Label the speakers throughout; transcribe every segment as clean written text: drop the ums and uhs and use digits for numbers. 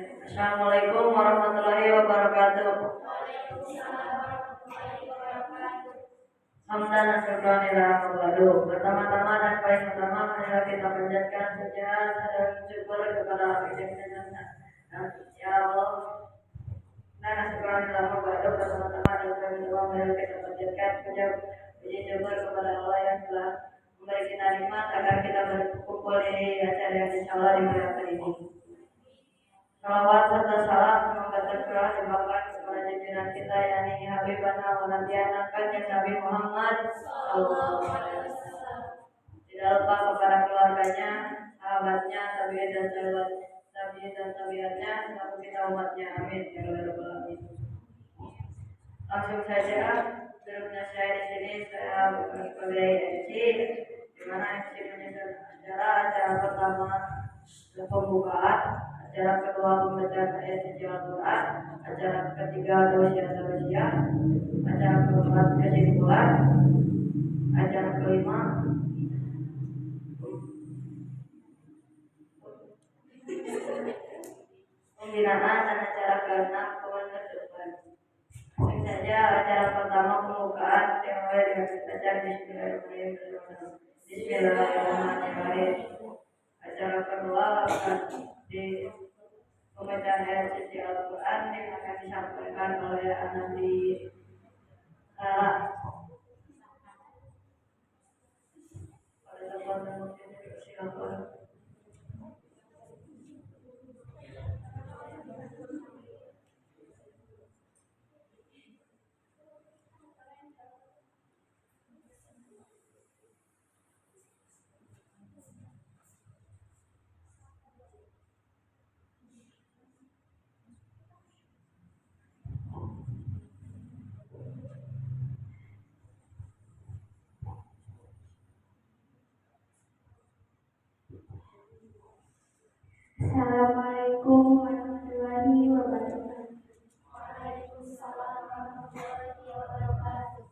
Speaker 1: Assalamualaikum warahmatullahi wabarakatuh. Hamdan syukranillah wabarakatuh. Pertama-tama dan paling utama marilah kita panjatkan puja dan syukur kepada ya Allah. Dan syukranillah wabarakatuh. Pertama-tama dan paling utama marilah kita panjatkan puji syukur kepada Allah yang telah memberi kita nikmat agar kita berkumpul di acara yang insyaallah dimuliakan ini. Salawat serta salam semoga tercurah limpahkan kepada junjungan kita yakni Habibana wa Nabiana kanjeng Nabi Muhammad sallallahu alaihi wasallam. Tidak lupa kepada keluarganya, sahabatnya, tabi'in dan tabi'atnya, serta kita umatnya. Amin ya rabbal alamin. Langsung saja duduknya saya di sini, saya sebagai MC, di mana MC acara pertama pembukaan, acara kedua pembacaan ayat suci Al-Quran, acara ketiga tausiah, acara keempat kesimpulan, acara kelima pembinaan, dan acara keenam penutupan. Langsung saja acara pertama pembukaan dimulai dengan acara Bismillahirrahmanirrahim. Acara kedua akan di pembacaan ayat suci Al-Quran yang akan disampaikan oleh Nabi
Speaker 2: Assalamualaikum warahmatullahi wabarakatuh.
Speaker 3: Waalaikumsalam warahmatullahi wabarakatuh.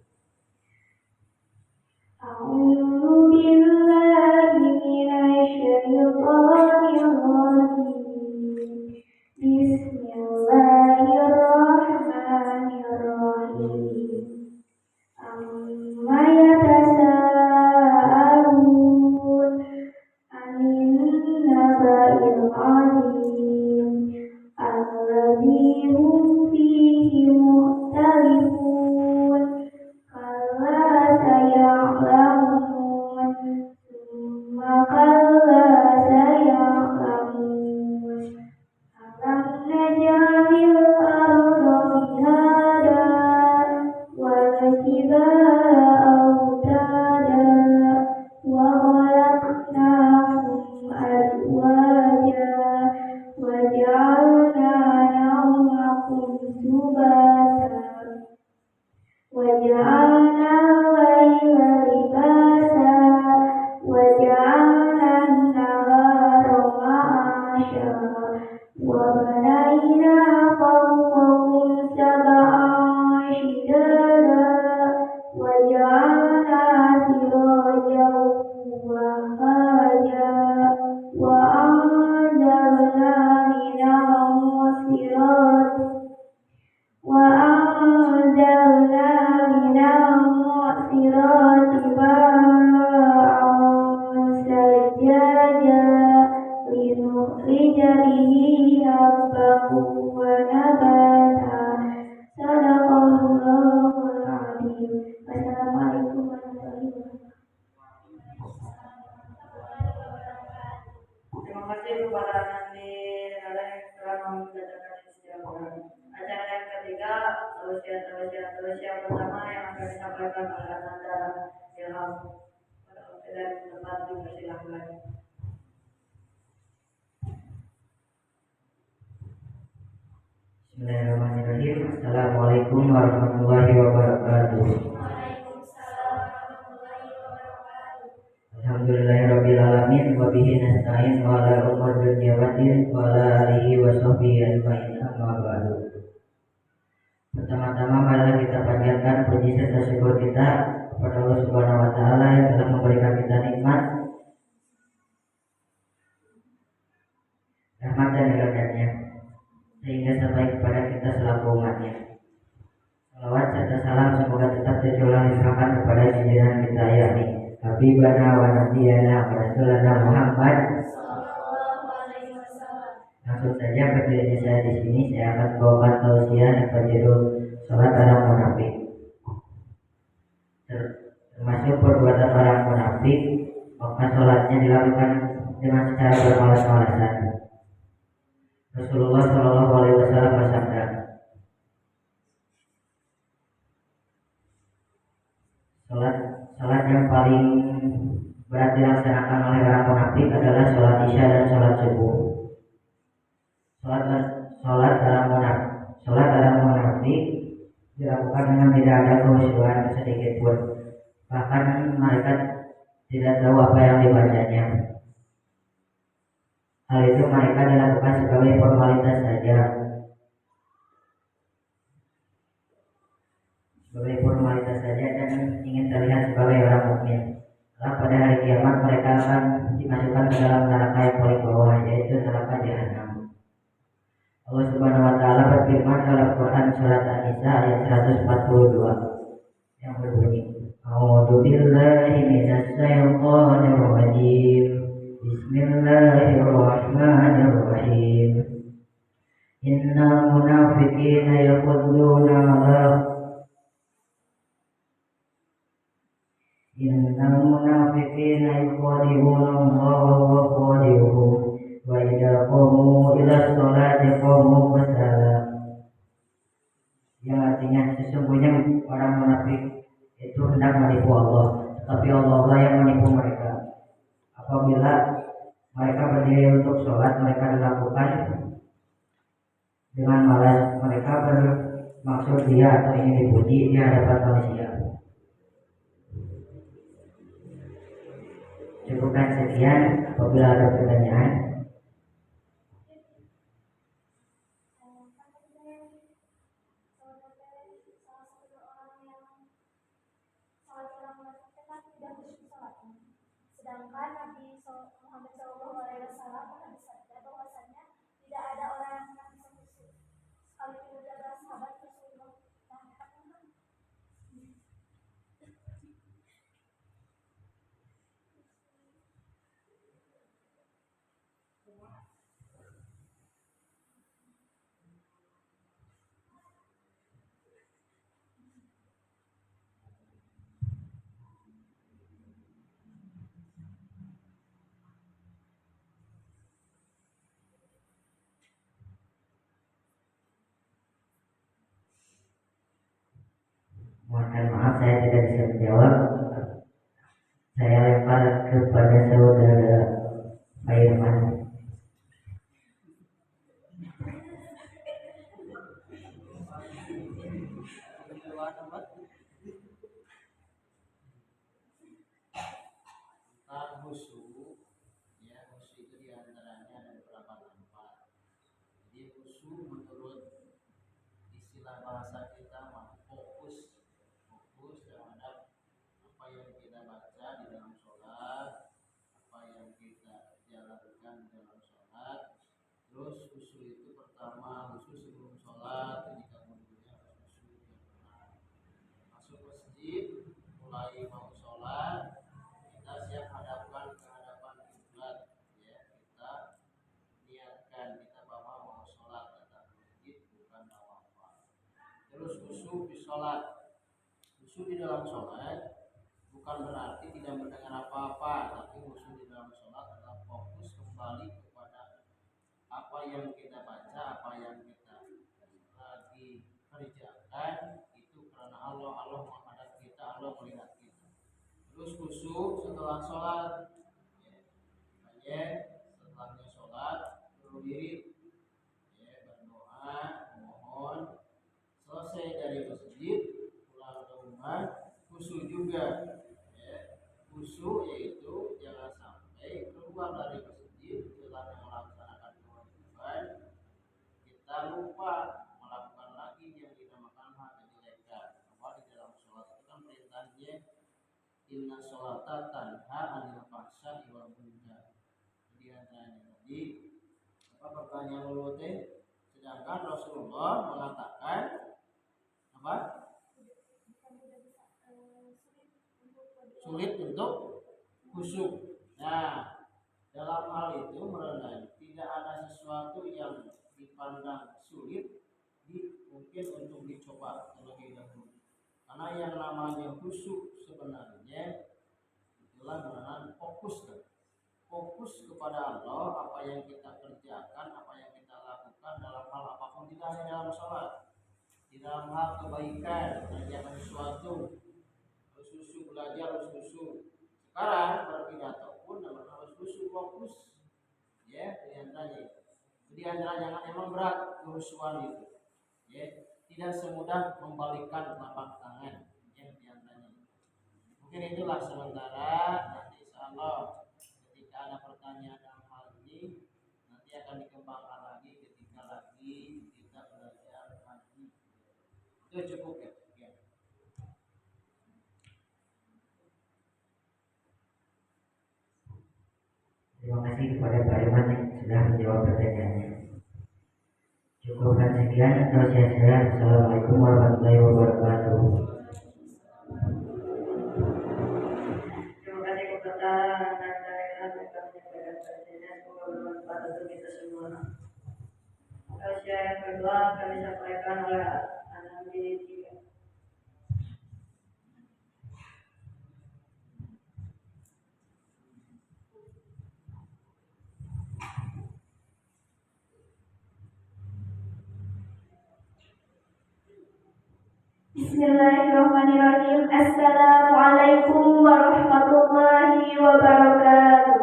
Speaker 2: A'udzu billahi minasyaitonir rajim. Bismillahirrahmanirrahim. Amma yatasaalun 'anil naba'il 'azim alladzi hum fihi mukhtalifun. Kalla saya'lamun, tsumma kalla saya'lamun. Alam naj'alil arda mihada wal jibala autada wa khalaqnakum azwaja wa ja'alna nawmakum subata wa ja'alna al-laila libasa wa ja'alna an-nahara ma'asha wa banayna fawqakum sab'an shidada wa ja'alna sirajan wahaja wa anzalna minal mu'sirati ma'an sajjaja linukhrija bihi habban wa nabata. Sadaqallahul azim. Wassalamualaikum warahmatullahi wabarakatuh.
Speaker 1: Terima kasih kepada Nandi Nada yang telah membacakan Al-Quran. Acara yang ketiga tausiah pertama yang akan disampaikan oleh Nanda Ilham. Dan tempat dipersilakan.
Speaker 4: Bismillahirrahmanirrahim. Assalamualaikum warahmatullahi wabarakatuh.
Speaker 3: Waalaikumsalam warahmatullahi wabarakatuh.
Speaker 4: Alhamdulillahirabbil alamin wa bihi nasta'in wa ala umur dunya waddin wa ala alihi wa sahbihi ajmain. Amma ba'du. Pertama-tama marilah kita panjatkan puji serta syukur kita kepada Allah Subhanahu wa taala yang telah memberikan kita nikmat, rahmat dan iradahnya. sehingga sampai kepada kita selaku umatnya. Salawat serta salam semoga tetap tercurah limpahkan kepada junjungan kita yakni Habibana wa Nabiyana wa Rasulana Muhammad. Langsung saja berdirinya saya di sini, saya akan bawakan tausiah yang berjudul Salat Orang Munafik. Termasuk perbuatan orang munafik, maka salatnya dilakukan dengan secara bermalas-malasan. Rasulullah Shallallahu Alaihi Wasallam bersabda, salat yang paling berat dilaksanakan oleh orang munafik adalah salat isya dan salat subuh. Salat orang munafik dilakukan dengan tidak ada khusyuan sedikit pun. Bahkan mereka tidak tahu apa yang dibacanya. Hal itu mereka dilakukan sebagai formalitas saja. Dan ingin terlihat sebagai orang mukmin. Karena pada hari kiamat mereka akan dimasukkan ke dalam neraka yang paling bawah, yaitu neraka jahanam. Allah Subhanahu wa taala berfirman dalam Quran surat An-Nisa ayat 142 yang berbunyi, A'udzu billahi minasy syaithanir rajim. Bismillahirrahmanirrahim. Innal munafiqina yaqudduna Allah wa qadiruhum wa idza qamu ila sholati qamu kusala. Yang artinya sesungguhnya orang munafik itu hendak menipu Allah, tetapi Allah yang menipu mereka. Apabila mereka berdiri untuk sholat, mereka dilakukan dengan malas. Mereka bermaksud dia atau ingin dipuji di hadapan manusia. Cukupkan sekian. Apabila ada pertanyaan,
Speaker 3: sedangkan Nabi Muhammad SAW pernah bersabda bahwasanya tidak ada orang yang bisa khusyuk sekalipun ada sahabat Rasulullah.
Speaker 4: mohon maaf saya tidak bisa menjawab. Saya lempar kepada saudara Pak Irfan.
Speaker 5: Khusyuk, ya khusyuk itu diantaranya ada beberapa tempat. Jadi khusyuk menurut istilah bahasa kita mah fokus terhadap apa yang kita baca di dalam sholat, apa yang kita jalankan di dalam sholat. Terus khusyuk itu pertama khusyuk sebelum sholat, ketika wudhunya harus khusyuk yang benar. Masuk masjid, mulai mau sholat, kita siap hadapkan ke hadapan kiblat, ya kita niatkan kita bahwa mau sholat datang ke masjid bukan nawafil. Terus khusyuk di sholat, khusyuk di dalam sholat bukan berarti tidak mendengar apa-apa, tapi khusyuk di dalam sholat adalah fokus kembali kepada apa yang kita baca, apa yang kita lagi kerjakan itu karena Allah menghadap kita, Allah melihat kita. Terus khusyuk setelah sholat, ya, setelahnya sholat berdiri, ya, berdoa, mohon. Selesai dari masjid, pulang ke rumah, khusyuk juga, ya. Khusyuk yaitu jangan sampai keluar dari masjid setelah melaksanakan kewajiban kita lupa melakukan lagi yang dinamakan hal kejelekan. Bahwa di dalam sholat itu kan perintahnya inna sholata tanha anil fahsya'i wal munkar. Jadi antaranya tadi apa pertanyaan lu teh Sedangkan Rasulullah mengatakan apa? Sulit untuk khusyuk. Nah, dalam hal itu menurut tidak ada sesuatu yang dipandang sulit mungkin untuk dicoba terlebih dahulu. Karena yang namanya khusyuk sebenarnya itulah menahan fokus kepada Allah, apa yang kita kerjakan, apa yang kita lakukan dalam hal apapun, tidak hanya dalam sholat, di dalam hal kebaikan, mengerjakan sesuatu, harus khusyuk, belajar harus khusyuk. Sekarang berpidato pun harus khusyuk, fokus, ya, di antaranya emang berat kehusuan itu, ya, tidak semudah membalikkan telapak tangan, ya, di antaranya. Mungkin itulah sementara, nanti insyaallah ketika ada pertanyaan dalam hal ini nanti akan dikembangkan lagi ketika lagi kita belajar haji. Itu cukup ya.
Speaker 4: Terima kasih kepada Pak Iman yang sudah menjawab pertanyaannya. Cukupkan sekian atau saya. Assalamualaikum warahmatullahi wabarakatuh.
Speaker 1: Terima kasih kepada Anda yang telah menyampaikan kajiannya. Semoga bermanfaat untuk kita semua. Tausiah yang kedua kami sampaikan oleh anak didik.
Speaker 2: Bismillahirrahmanirrahim. Assalamualaikum warahmatullahi wabarakatuh.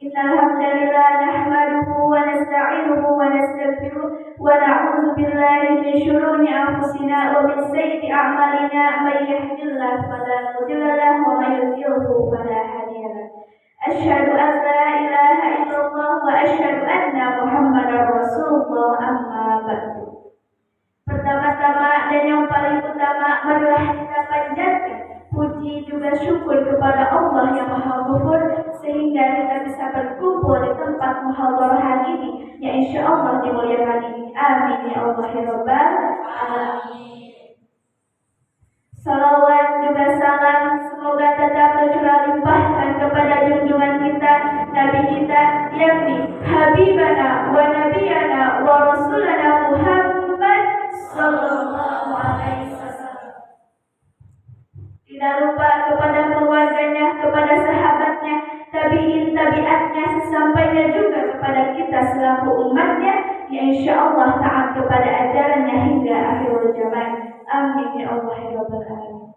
Speaker 2: Innal hamdalillah nahmaduhu wa nasta'inuhu wa nastaghfiruh wa na'udzu billahi min shururi anfusina wa min sayyiati a'malina may yahdihillahu fala mudilla lahu wa may yudlilhu fala hadiya lahu. Asyhadu an la ilaha illallah wa asyhadu anna Muhammadar Rasulullah, amma ba'du. Pertama-tama dan yang paling utama, marilah kita panjatkan puji juga syukur kepada Allah yang Maha Ghafur sehingga kita bisa berkumpul di tempat muhadharah hari ini yang insyaallah dimuliakan ini. Amin ya Allah ya Rabbal alamin. Salawat juga salam semoga tetap tercurah limpahkan kepada junjungan kita, Nabi kita, yakni Habibana wa Nabiyana wa Rasulana Muhammad sallallahu alaihi wasallam. Tidak lupa kepada keluarganya, kepada sahabatnya, tabi'in, tabi'atnya, sesampainya juga kepada kita selaku umatnya, yang insyaallah taat kepada ajarannya hingga akhir zaman. Amin ya Allah ya Rabbal alamin.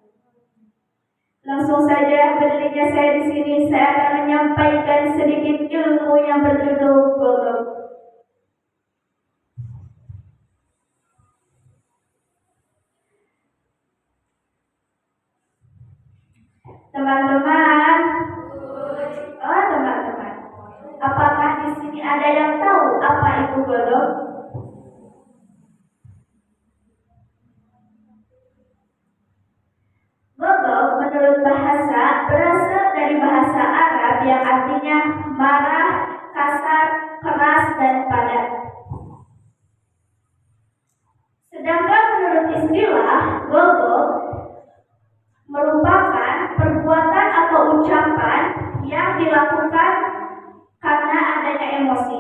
Speaker 2: Langsung saja berdirinya saya di sini, saya akan menyampaikan sedikit ilmu yang berjudul Ghadab. Teman-teman, teman-teman, apakah di sini ada yang tahu apa itu Ghadab? Ghadab menurut bahasa berasal dari bahasa Arab yang artinya marah, kasar, keras, dan padat. Sedangkan menurut istilah, ghadab merupakan perbuatan atau ucapan yang dilakukan karena adanya emosi.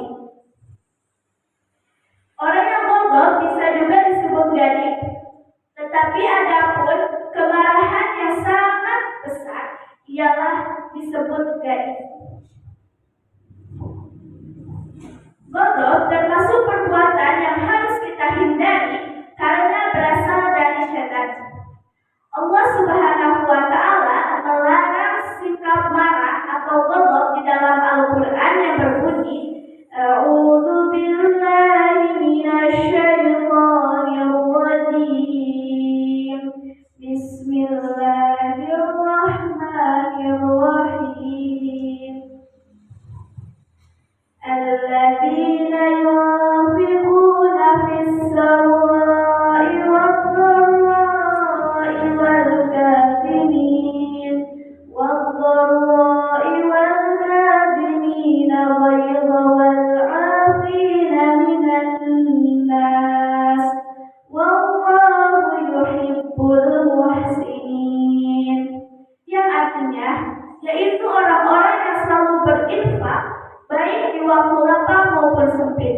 Speaker 2: waktu lapang maupun sempit.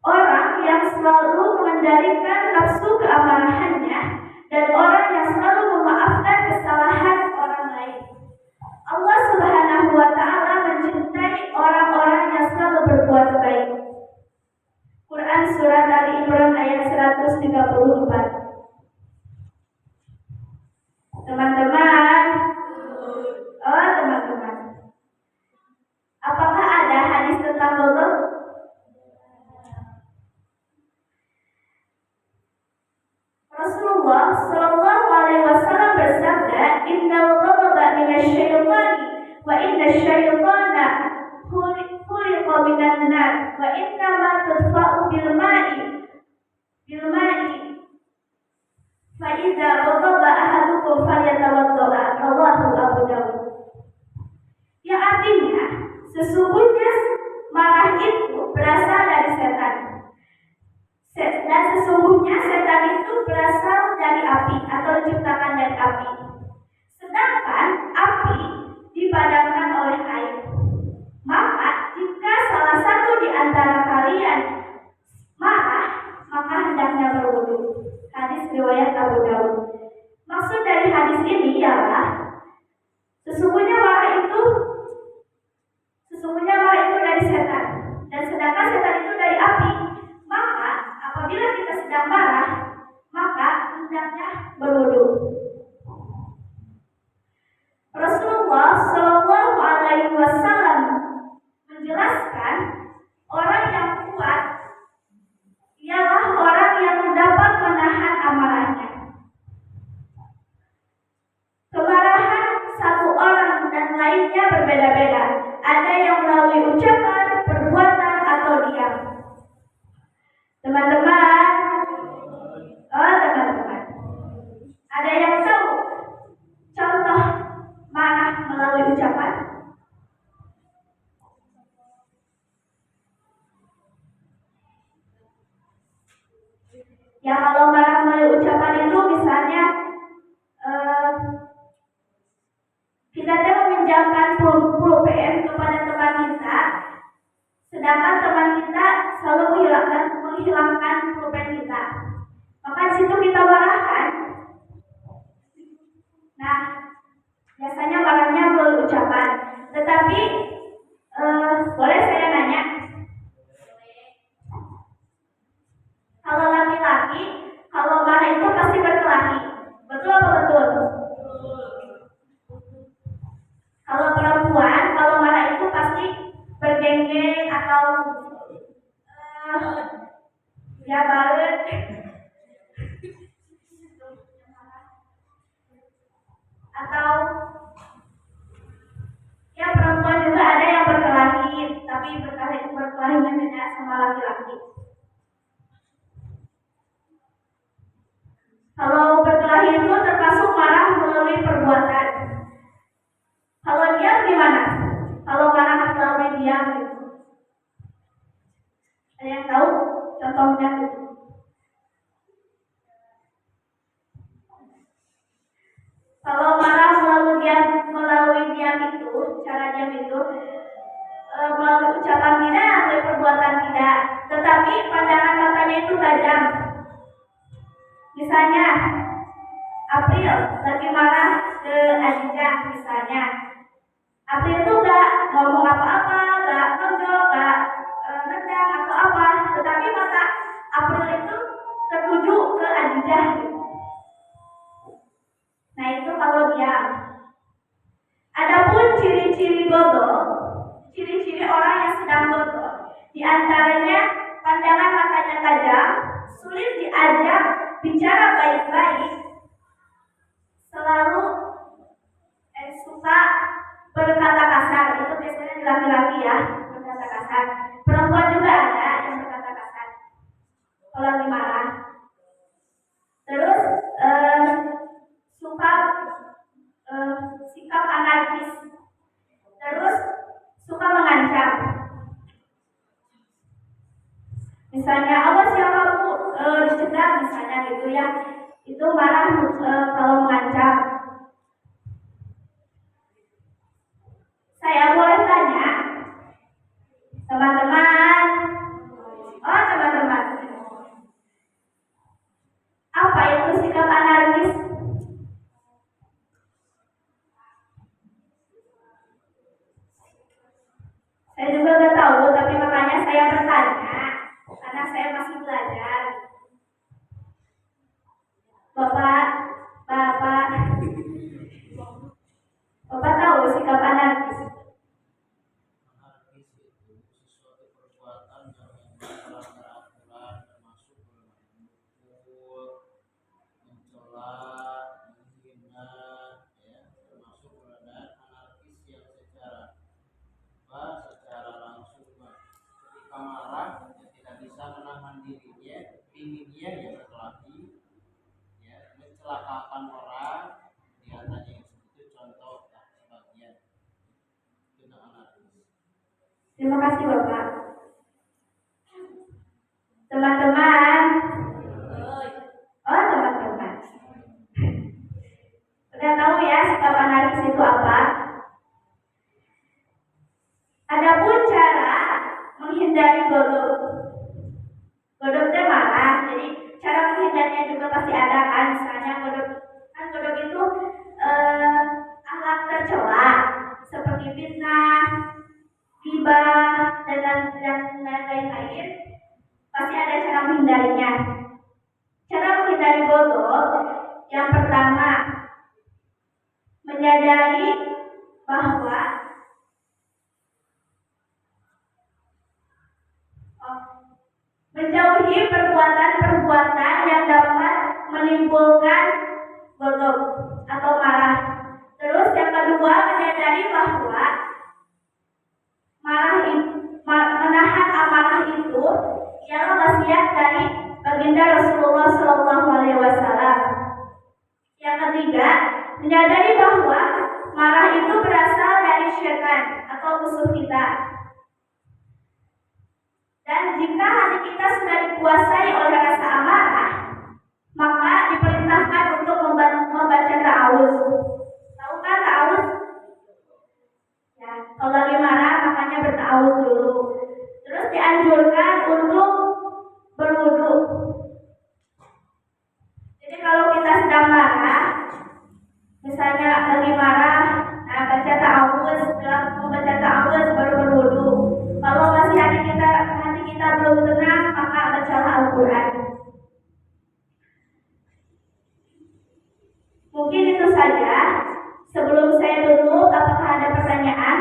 Speaker 2: Orang yang selalu mengendalikan nafsu keamarahannya dan orang yang selalu memaafkan kesalahan orang lain. Allah Subhanahu wa Ta'ala mencintai orang-orang yang selalu berbuat baik. Quran Surat Ali Imran ayat 134. Teman-teman, apakah ada hadis tentang ghadab? Rasulullah Shallallahu Alaihi Wasallam bersabda, Innal ghadaba minasyaitani wa innasyai'ana khuliqa minan nar wa inna ma tudfa'u bil ma'i fa idza ghadaba ahadukum falyatawadda. Rawahu Abu Dawud. Yang artinya, sesungguhnya marah itu berasal dari setan. Dan sesungguhnya setan itu berasal dari api atau diciptakan dari api. Sedangkan api dipadamkan oleh air. Maka jika salah satu di antara kalian marah, maka hendaknya berwudu. Hadis riwayat Abu Dawud. Maksud dari hadis ini ialah sesungguhnya marah itu dari setan, dan sedangkan setan itu dari api. Maka apabila kita sedang marah, maka hendaknya berwudu. Rasulullah Shallallahu Alaihi Wasallam menjelaskan orang yang kuat ialah orang yang dapat menahan amarahnya. Kemarahan satu orang dan lainnya berbeda-beda. Ada yang melalui ucapan, perbuatan, atau diam. Teman-teman, ada yang tahu contoh marah melalui ucapan? Ya, kalau marah melalui ucapan itu misalnya kita meminjamkan pulpen kepada teman kita, sedangkan teman kita selalu menghilangkan pulpen kita. Maka di situ kita marahkan. Nah, biasanya marahnya melalui ucapan. Tetapi boleh saya nanya? Kalau laki-laki, kalau marah itu pasti berkelahi. Betul apa betul? Kalau perempuan, kalau marah itu pasti bergengge atau ya balik. Atau ya perempuan juga ada yang berkelahi, tapi berkelahinya beda sama laki-laki. Kalau berkelahi itu termasuk marah melalui perbuatan. Kalau diam gimana? Kalau marah melalui diam gitu. Ada yang tahu contohnya gitu? Kalau marah melalui diam itu, cara diam itu melalui ucapan tidak, melalui perbuatan tidak. Tetapi pandangan matanya itu tajam. Misalnya, April lagi marah ke Adija misalnya. April itu gak ngomong apa-apa, gak nonjol, gak nendang atau apa. Tetapi mata April itu tertuju ke Adija. Nah itu kalau diam. Adapun ciri-ciri godol, ciri-ciri orang yang sedang godol, di antaranya pandangan matanya tajam, sulit diajak bicara baik-baik, selalu suka berkata kasar. Itu biasanya di laki-laki ya, berkata kasar. Perempuan juga ada yang berkata kasar kalau lagi marah. Terus suka sikap anarkis. Terus suka mengancam. Misalnya, awas ya kamu dicegat misalnya gitu ya. Itu marah kalau mengancam. Saya boleh tanya, tahu, tapi makanya saya bertanya karena saya masih belajar. Bapak tahu sikap anarkis?
Speaker 5: Anarkis itu sesuatu perbuatan yang memang aturan, termasuk memukul, mencela, menghina, ya, termasuk keberadaan anarkis yang secara langsung ketika marah ya, tidak bisa menahan dirinya, inginnya ya berkelahi, ya, mencelakakan orang, diantaranya itu contoh sebagian kena anarkis.
Speaker 2: Terima kasih Bapak. Teman-teman. Oh, teman-teman. Udah tahu ya sikap anarkis itu apa? Adapun cara menghindari godok. Godok itu marah, jadi cara menghindarinya juga pasti ada kan. Misalnya godok itu akhlak tercela seperti fitnah, ghibah, dan lain-lain. Pasti ada cara menghindarinya. Cara menghindari godok yang pertama, menyadari bahwa menjauhi perbuatan-perbuatan yang dapat menimbulkan godok atau marah. Terus yang kedua, menyadari bahwa menahan amarah itu ialah wasiat dari baginda Rasulullah SAW. Yang ketiga, menyadari bahwa marah itu berasal dari syaitan atau musuh kita. Dan jika hati kita sudah dikuasai oleh rasa amarah, maka diperintahkan untuk membaca ta'awuz. Tahu kan ta'awuz? Ya, kalau lagi marah makanya berta'awuz dulu. Terus dianjurkan untuk berwudu. Jadi kalau kita sedang marah, misalnya lagi marah, nah baca ta'awuz, setelah membaca ta'awuz baru berwudu. Kalau masih hati kita belum tenang, maka bacalah Al-Quran. Mungkin itu saja. Sebelum saya tutup, apakah ada pertanyaan?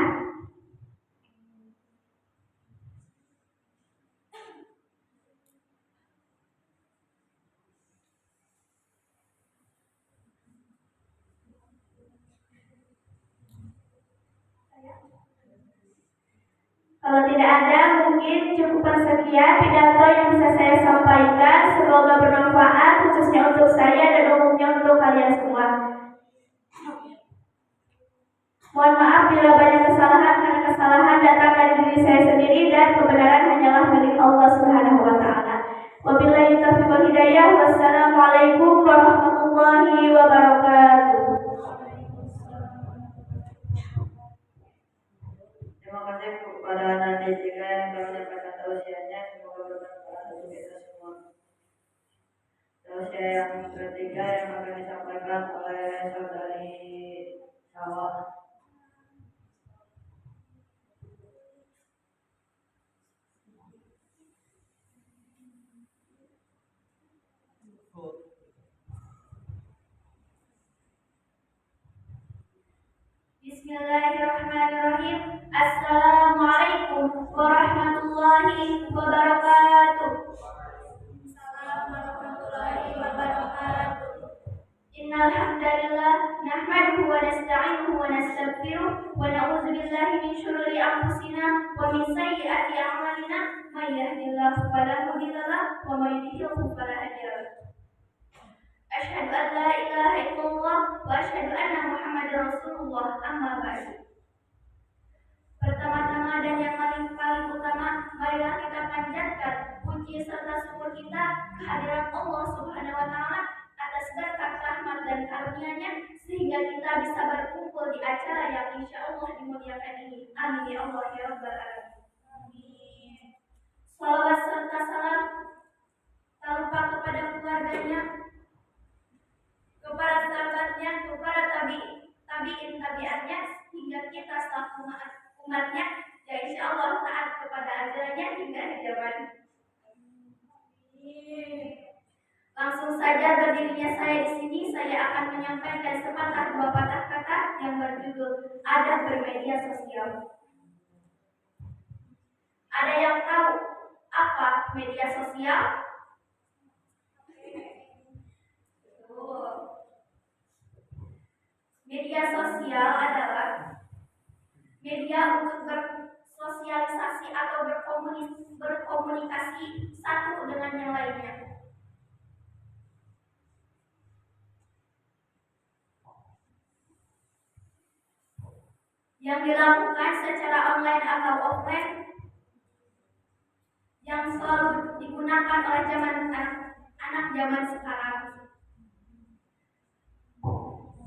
Speaker 2: Kalau tidak ada, mungkin cukup sekian pidato yang bisa saya sampaikan. Semoga bermanfaat khususnya untuk saya dan umumnya untuk kalian semua. Mohon maaf bila banyak kesalahan, karena kesalahan datang dari diri saya sendiri dan kebenaran hanyalah milik Allah Subhanahu wa taala. Wabillahi taufiq wal hidayah. Wassalamualaikum warahmatullahi wabarakatuh.
Speaker 1: Terima kasih kepada Nadia juga yang telah menyampaikan tausiahnya. Semoga bermanfaat untuk kita semua. Tausiah yang ketiga yang akan disampaikan oleh saudari Sawah.
Speaker 2: Bismillahirrahmanirrahim. Assalamualaikum warahmatullahi wabarakatuh. Innal hamdalillah nahmaduhu wa nasta'inuhu wa nastaghfiruh wa na'udzu billahi min shururi anfusina wa min sayyiati a'malina may yahdihillahu fala mudilla lahu wa may yudlil fala hadiya lahu. Asyhadu an la ilaha illallah wa asyhadu anna Muhammadar Rasulullah, amma ba'du. Pertama-tama dan yang paling utama, marilah kita panjatkan puji serta syukur kita kehadirat Allah Subhanahu wa taala atas berkat rahmat dan karunia-Nya sehingga kita bisa berkumpul di acara yang insyaallah dimuliakan ini. Amin ya Allah ya rabbal alamin. Amin. Salawat serta salam tak lupa kepada keluarganya, kepada sahabatnya, kepada tabi'in tabi'atnya hingga kita selaku umatnya, ya insya Allah taat kepada Langsung saja berdirinya saya di sini, saya akan menyampaikan sepatah dua patah kata yang berjudul adab bermedia sosial. Ada yang tahu apa media sosial? Media sosial adalah media untuk bersosialisasi atau berkomunikasi satu dengan yang lainnya. Yang dilakukan secara online atau offline, yang selalu digunakan oleh anak zaman sekarang.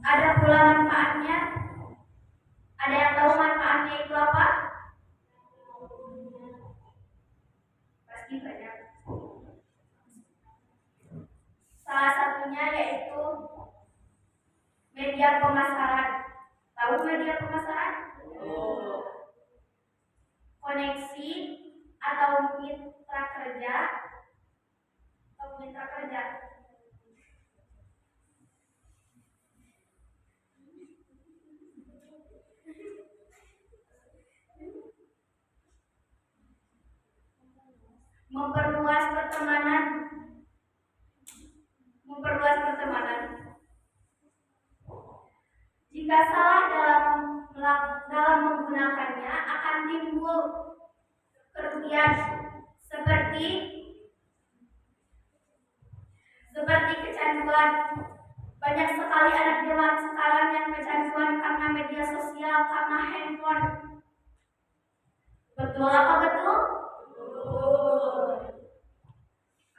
Speaker 2: Ada pula manfaatnya. Ada yang tahu manfaatnya itu apa? Pasti banyak. Salah satunya yaitu media pemasaran. Tahu media pemasaran? Koneksi atau mitra kerja. Memperluas pertemanan. Jika salah dalam menggunakannya akan timbul kerugian seperti kecanduan. Banyak sekali anak zaman sekarang yang kecanduan karena media sosial, karena handphone. Betul apa betul?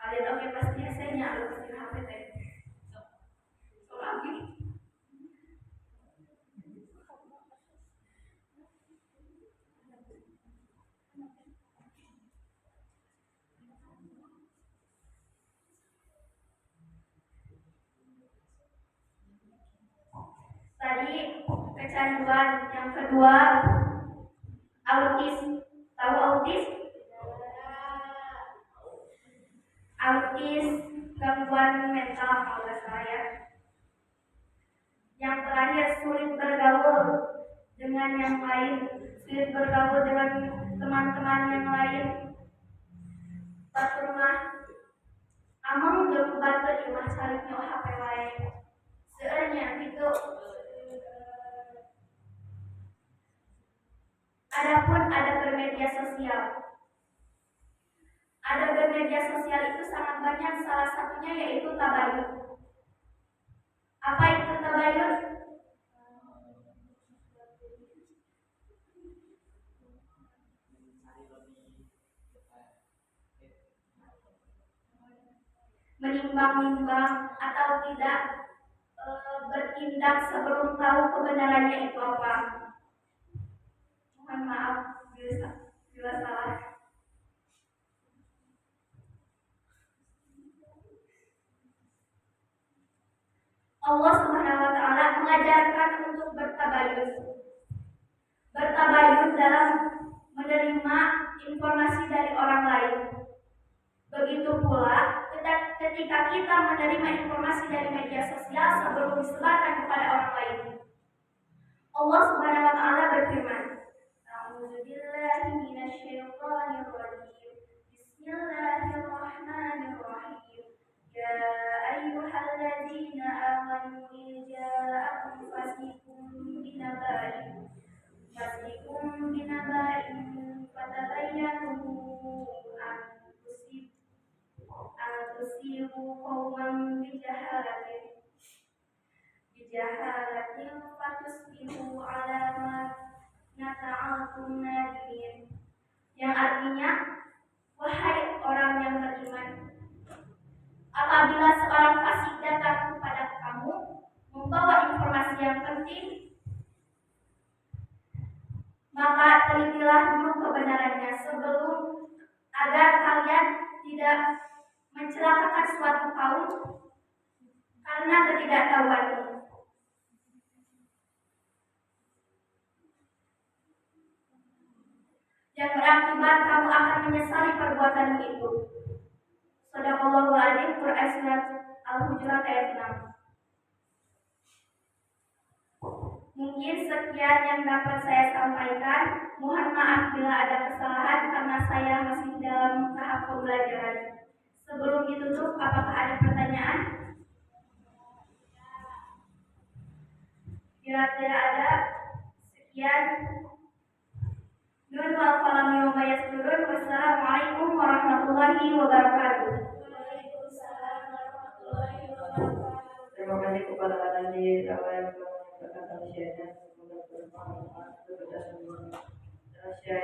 Speaker 2: Kalian oke pasti saya nyari pasti HP teh. Lagi. Tadi kecanduan, yang kedua autis. Tahu autis? Autis gangguan mental kalau nggak salah ya. Yang terakhir sulit bergaul dengan yang lain, sulit bergaul dengan teman-teman yang lain. Pas rumah amang jeung batu di rumah salib nyawa HP wae. Seueurnya gitu. Adapun ada bermedia sosial. Ada bermedia sosial itu sangat banyak, salah satunya yaitu tabayun. Apa itu tabayun? Menimbang-nimbang atau tidak bertindak sebelum tahu kebenarannya itu apa. Mohon maaf bila salah. Allah Subhanahu wa taala mengajarkan untuk bertabayun. Bertabayun dalam menerima informasi dari orang lain. Begitu pula ketika kita menerima informasi dari media sosial sebelum disebarkan kepada orang lain. Allah Subhanahu wa taala berfirman, "A'udzubillahi minasyaitonirrajim. Bismillahirrahmanirrahim. Ya ayyuhalladzina amanu in ja'akum fasiqun binaba'in fatabayyanu an tusibu qauman bijahalatin fatusbihu ala ma nata'atum nadimin." Yang artinya, wahai orang yang beriman, apabila seorang fasik datang kepada kamu membawa informasi yang penting, maka telitilah dulu kebenarannya sebelum, agar kalian tidak mencelakakan suatu kaum karena ketidaktahuanmu. Yang berakibat kamu akan menyesali perbuatanmu itu. Shadaqallahul Adzim, Quran surat Al-Hujurat ayat 6. Mungkin sekian yang dapat saya sampaikan. Mohon maaf bila ada kesalahan karena saya masih dalam tahap pembelajaran. Sebelum ditutup, apakah ada pertanyaan? Bila tidak ada, sekian. Nun wal qalam yawma yasturun. Wassalamualaikum warahmatullahi wabarakatuh.
Speaker 3: Waalaikumsalam warahmatullahi wabarakatuh.
Speaker 1: Terima kasih kepada Adi Rawa yang telah menyampaikan tausiahnya. Semoga bermanfaat untuk kita semua. Tausiah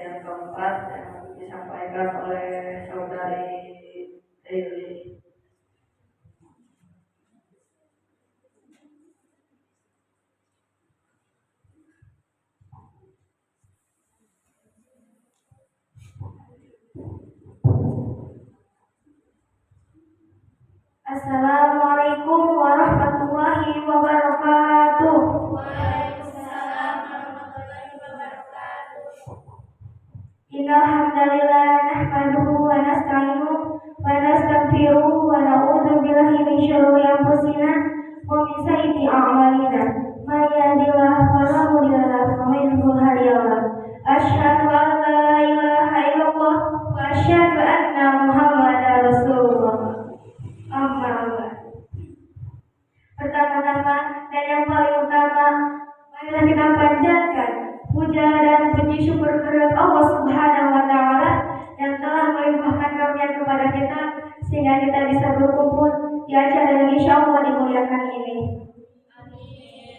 Speaker 1: yang keempat yang disampaikan oleh saudari Rili.
Speaker 2: Assalamualaikum warahmatullahi wabarakatuh.
Speaker 3: Waalaikumsalam warahmatullahi wabarakatuh.
Speaker 2: Innal hamdalillah nahmaduhu wa nasta'inuhu wa nastaghfiruhu wa na'udzu billahi min syururi anfusina wa min sayyiati a'malina. May yahdihillahu fala mudilla lahu wa may yudlil fala hadiya lahu. Asyhadu an la ilaha illallah wa asyhadu anna Muhammadar Rasulullah. Amma ba'd. Pertama-tama dan yang paling utama, marilah kita panjatkan puja dan puji syukur kepada Allah Subhanahu wa taala yang telah melimpahkan karunia kepada kita sehingga kita bisa berkumpul di acara yang insyaallah dimuliakan ini.
Speaker 3: Amin.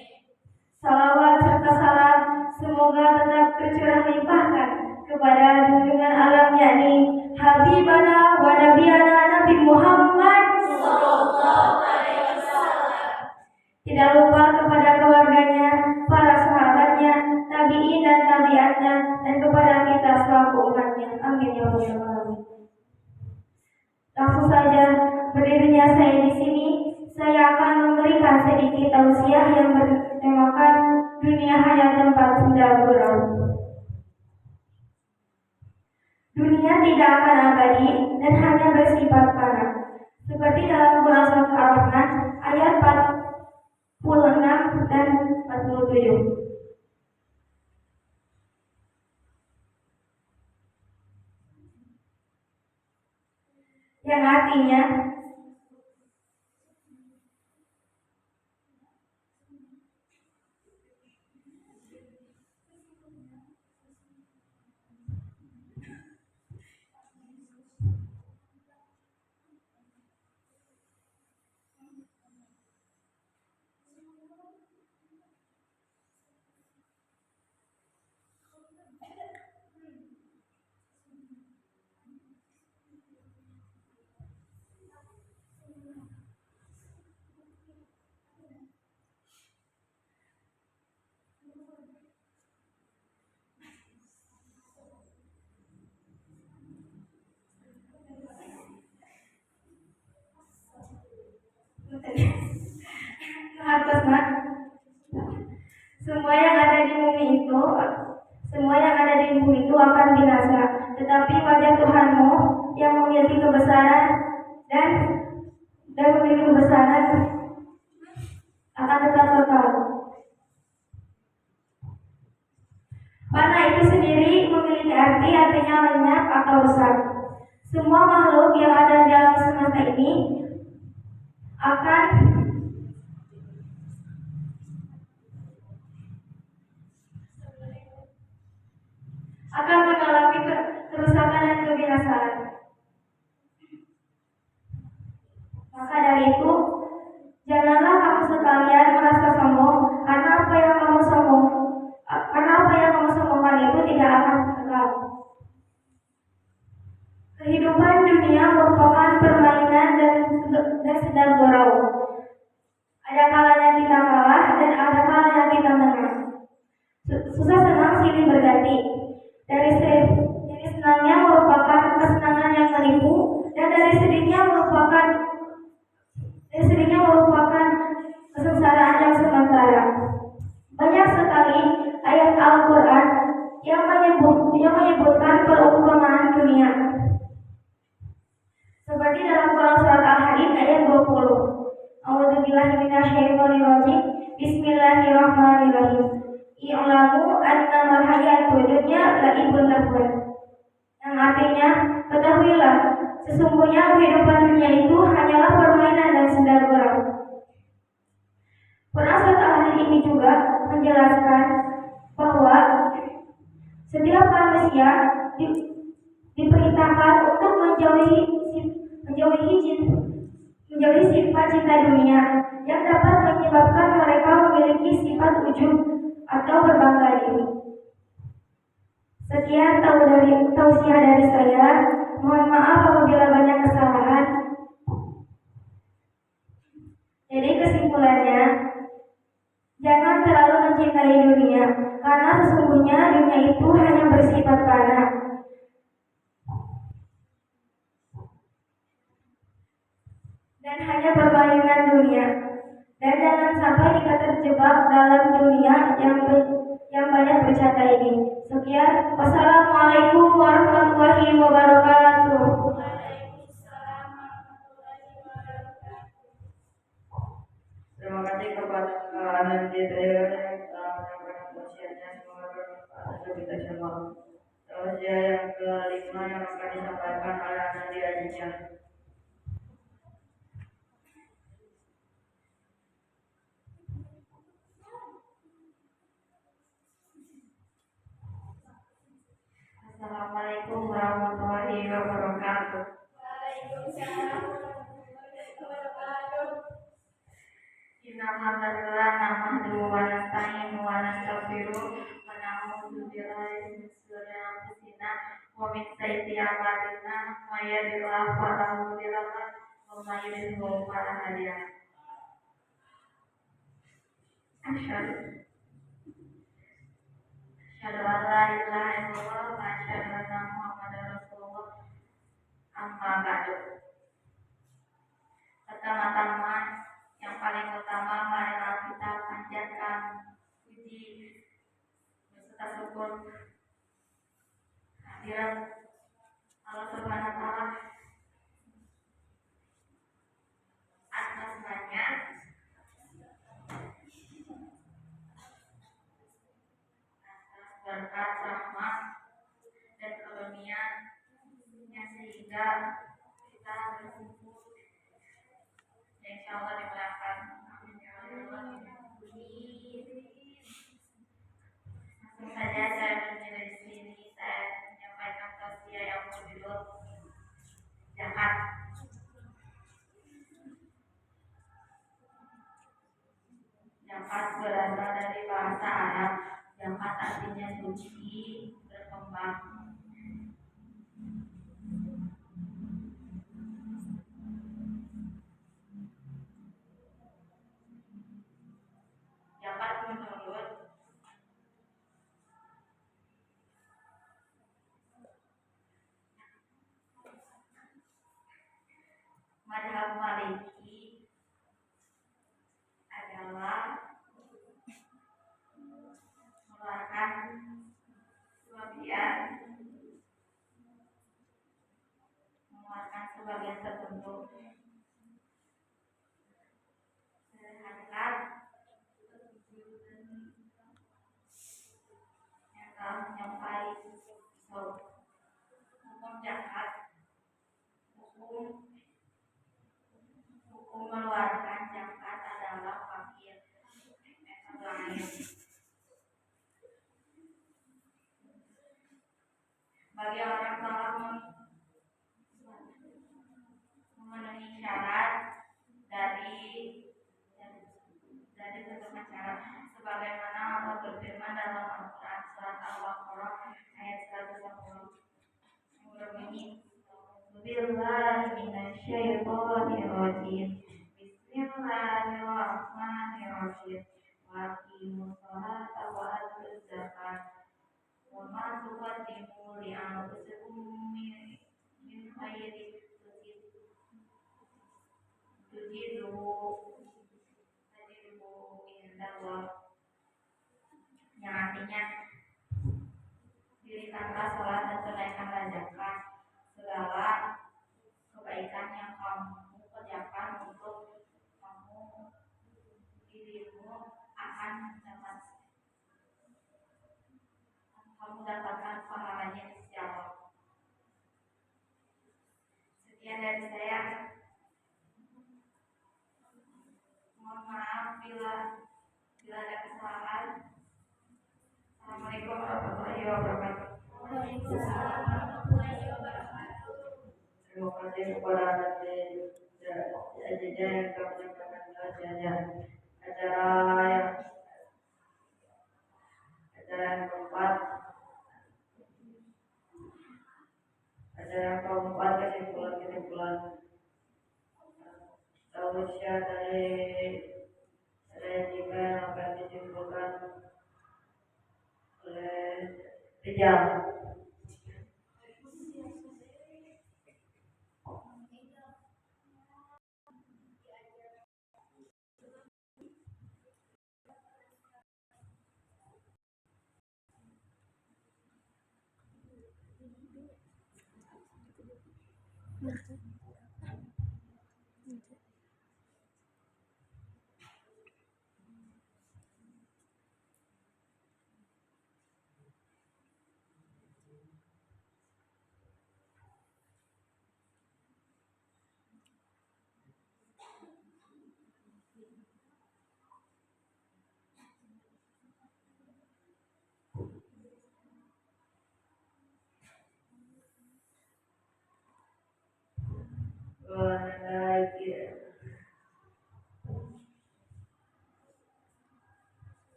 Speaker 2: Salawat serta salam semoga tetap tercurah limpahkan kepada junjungan alam yakni Habibana wa Nabiyana Nabi Muhammad
Speaker 3: Sallallahu alaihi wasallam.
Speaker 2: Tidak lupa kepada keluarganya, para sahabatnya, tabi'in dan tabi'atnya, dan kepada kita selaku umatnya. Amin ya rabbal alamin. Langsung saja berdirinya saya di sini, saya akan memberikan sedikit tausiah yang bertemakan dunia hanya tempat senda gurau. Dunia tidak akan abadi dan hanya bersifat fana. Seperti dalam Quran Surat Ar-Rahman ayat 46 dan 47. Yang artinya semua yang ada di bumi itu akan binasa, tetapi wajah Tuhanmu yang memiliki kebesaran dan memiliki kebesaran akan tetap kekal. Fana itu sendiri memiliki artinya lenyap atau rusak. Semua makhluk yang ada dalam semesta ini akan mengalami kerusakan dan kebinasaan. Maka dari itu, janganlah kamu sekalian merasa sombong karena apa yang kamu sombongkan itu tidak akan kekal. Kehidupan dunia merupakan permainan dan sedang gurau. Ada kalanya kita kalah dan ada kalanya kita menang. Susah senang silih berganti. Dari senangnya merupakan kesenangan yang menipu, dan dari sedihnya merupakan kesengsaraan yang sementara. Banyak sekali ayat Al-Quran yang menyebutkan Bismillahirrahmanirrahim. I'lamu annamal hayatud dunya la'ibun lahun. Yang artinya, ketahuilah, sesungguhnya kehidupan dunia itu hanyalah permainan dan senda gurau. Penasihat ahli ini juga menjelaskan bahwa setiap manusia diperintahkan untuk menjauhi sifat cinta dunia yang dapat menyebabkan mereka memiliki sifat ujub atau berbangga diri. Sekian tausiah dari saya. Mohon maaf apabila banyak kesalahan. Jadi kesimpulannya, jangan terlalu mencintai dunia, karena sesungguhnya dunia itu hanya bersifat fana. Dan hanya permainan dunia. Dan jangan sampai kita terjebak dalam dunia yang banyak bercanda ini. Sekian, wassalamualaikum warahmatullahi wabarakatuh.
Speaker 1: Terima kasih kepada Nanti Taylor yang telah menyampaikan tausiahnya. Semoga bermanfaat untuk kita semua. Tausiah yang kelima yang akan disampaikan oleh Nanti Ajinya. Assalamualaikum warahmatullahi wabarakatuh.
Speaker 3: Waalaikumsalam warahmatullahi wabarakatuh.
Speaker 1: Innalhamdalillah nahmaduhu wa nasta'inuhu wa nastaghfiruh wa na'udzu billahi min shururi anfusina wa min sayyiati a'malina may yahdihillahu fala mudilla lahu wa may yudlil fala hadiya lahu. Asyhadu an la ilaha illallah wa asyhadu anna Muhammadar Rasulullah. Amma ba'du. Pertama-tama yang paling utama marilah kita panjatkan puji beserta syukur kehadirat Allah Subhanahu wa taala atas banyak berkat rahmat dan karunia yang sehingga kita berkumpul dan insya Allah dimuliakan. Amin ya Allah. Langsung saja saya berdiri di sini, saya menyampaikan tausiah yang berjudul zakat. Zakat berasal dari bahasa Arab. Zakat artinya suci, berkembang. Zakat menurut Madhab Maliki adalah mengeluarkan sebagian tertentu zakat yang telah menyampai hukum zakat, hukum mengeluarkan zakat adalah fakir lain. Bagi orang telah memenuhi syarat dari ketentuan syarat sebagaimana Allah berfirman dalam Al-Quran surat Al-Baqarah ayat 110 yang berbunyi Billahi minasyaitonir rajim. Bismillahirrahmanirrahim. Wa aqimus sholata wa atuz zakat. Wa ma tuqaddimu li anfusikum min khairin tajiduhu indallah. Yang artinya dirikanlah sholat dan tunaikanlah zakat. Segala kebaikan yang kamu kerjakan untuk kamu, dirimu, dapat kamu dapatkan pahalanya di sisi Allah. Sekian dari saya. Mohon maaf bila ada kesalahan. Assalamualaikum warahmatullahi wabarakatuh.
Speaker 3: Waalaikumsalam warahmatullahi wabarakatuh.
Speaker 1: Terima kasih kepada jajan yang telah menyampaikan jajan acara yang keempat kesimpulan tausiah dari saya juga akan disimpulkan oleh Rijal.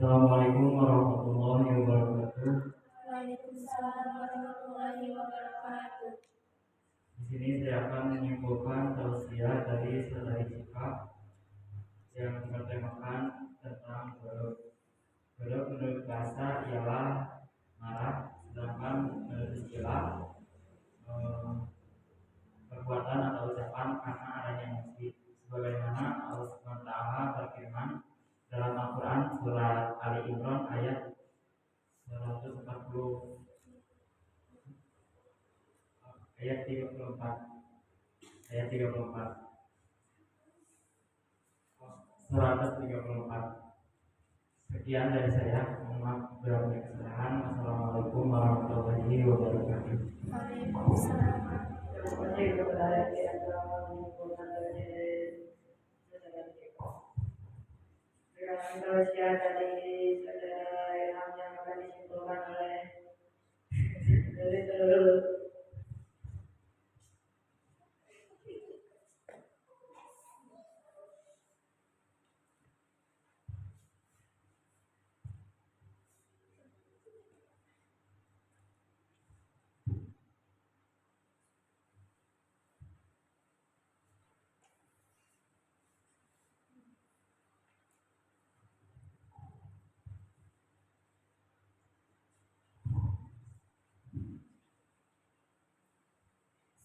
Speaker 4: Assalamualaikum warahmatullahi wabarakatuh.
Speaker 3: Waalaikumsalam warahmatullahi wabarakatuh.
Speaker 4: Di sini saya akan menyimpulkan tausiah dari saudari Cika yang bertemakan tentang godok. Godok menurut bahasa ialah marah, sedangkan menurut istilah perbuatan atau ucapan karena adanya emosi. Sebagaimana Allah SWT berfirman dalam Al-Quran surat Ali Imran ayat 140 ayat 34 134. Sekian dari saya. Mohon maaf bila ada kesalahan. Wassalamualaikum warahmatullahi wabarakatuh.
Speaker 3: Waalaikumsalam.
Speaker 1: Terima kasih kepada yang telah menyimpulkan dari dengan tausiah dari saudara Ilham yang akan disimpulkan oleh dari seluruh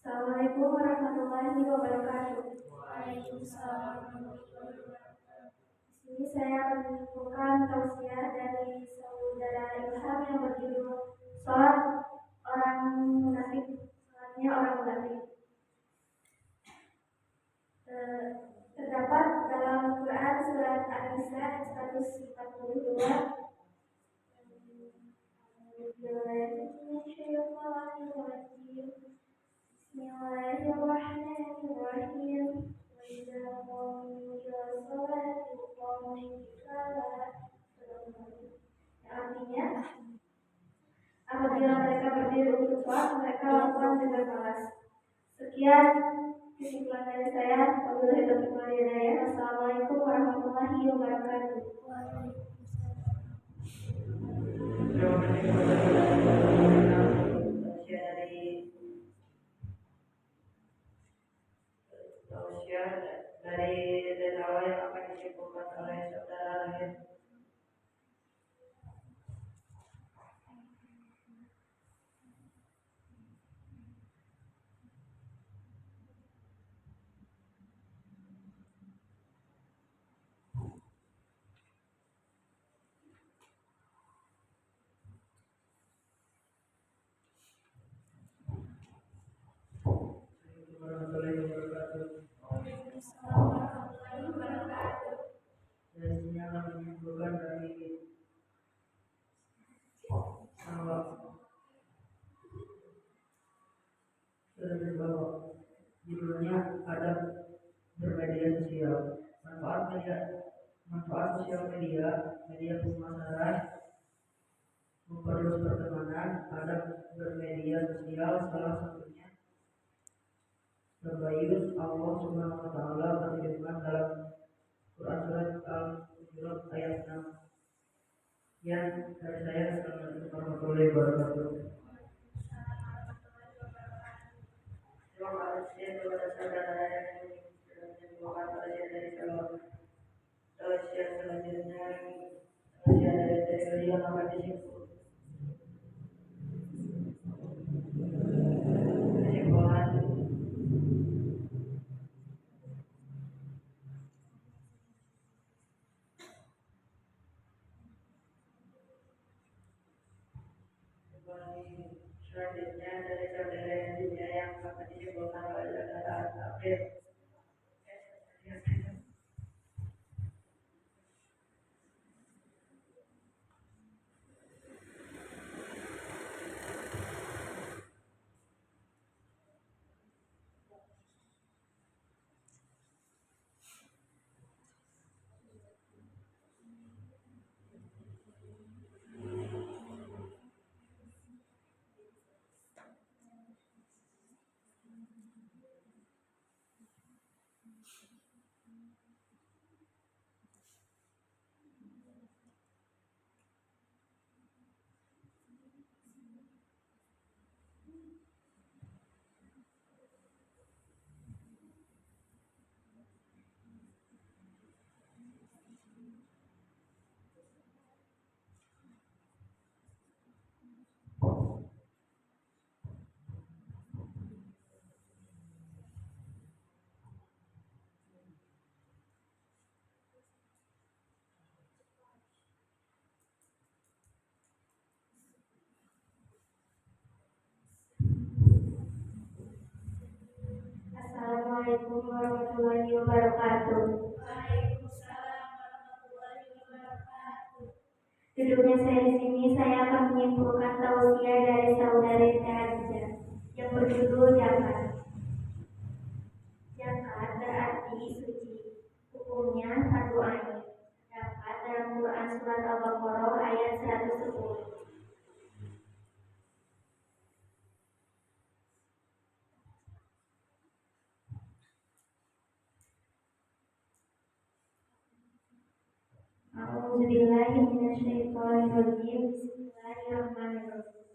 Speaker 2: Assalamualaikum warahmatullahi wabarakatuh.
Speaker 3: Waalaikumsalam warahmatullahi wabarakatuh.
Speaker 2: Di sini saya akan menyimpulkan tausiah dari saudara Ilham yang berjudul Sholat Orang Munafik. Sholatnya orang munafik. Terdapat dalam Quran surat An-Nisa ayat 142. Bismillahirrahmanirrahim. Wa idza qamu ila sholati qamu kusala. Artinya, apabila mereka berdiri untuk sholat, mereka lakukan dengan malas. Sekian kesimpulan dari saya. Wabillahi taufiq wal hidayah. Wassalamualaikum warahmatullahi wabarakatuh.
Speaker 1: terima kasih kepada tausiah dari dakwah yang akan disimpulkan oleh saudara lain. Warahmatullahi wabarakatuh.
Speaker 3: Waalaikumsalam warahmatullahi
Speaker 4: bertulis bahwa judulnya ada bermedia sosial. Manfaat sosial media pemasaran, memperluas pertemanan, adab bermedia sosial, salah satunya tabayun Allah Subhanahu wa taala berfirman dalam Quran surat Al-Hujurat ayat 6. Yang dari saya, Assalamualaikum warahmatullahi wabarakatuh.
Speaker 1: Terima kasih kepada saudara yang menyembuhkan pasien dari kalau yang selanjutnya pasien dari beliau akan disembuh. Kesimpulan selanjutnya dari saudara yang akan disimpulkan oleh saudara April.
Speaker 2: Assalamualaikum warahmatullahi wabarakatuh.
Speaker 3: Waalaikumsalam warahmatullahi wabarakatuh.
Speaker 2: Duduknya saya di sini, saya akan menyimpulkan tausiah dari saudari Teharja yang berjudul zakat. Zakat berarti suci. Hukumnya fardu ain. Dapat dalam Quran surat Al-Baqarah ayat 110. A'udzubillahi minasyaitonirrajim. Bismillahirrahmanirrahim.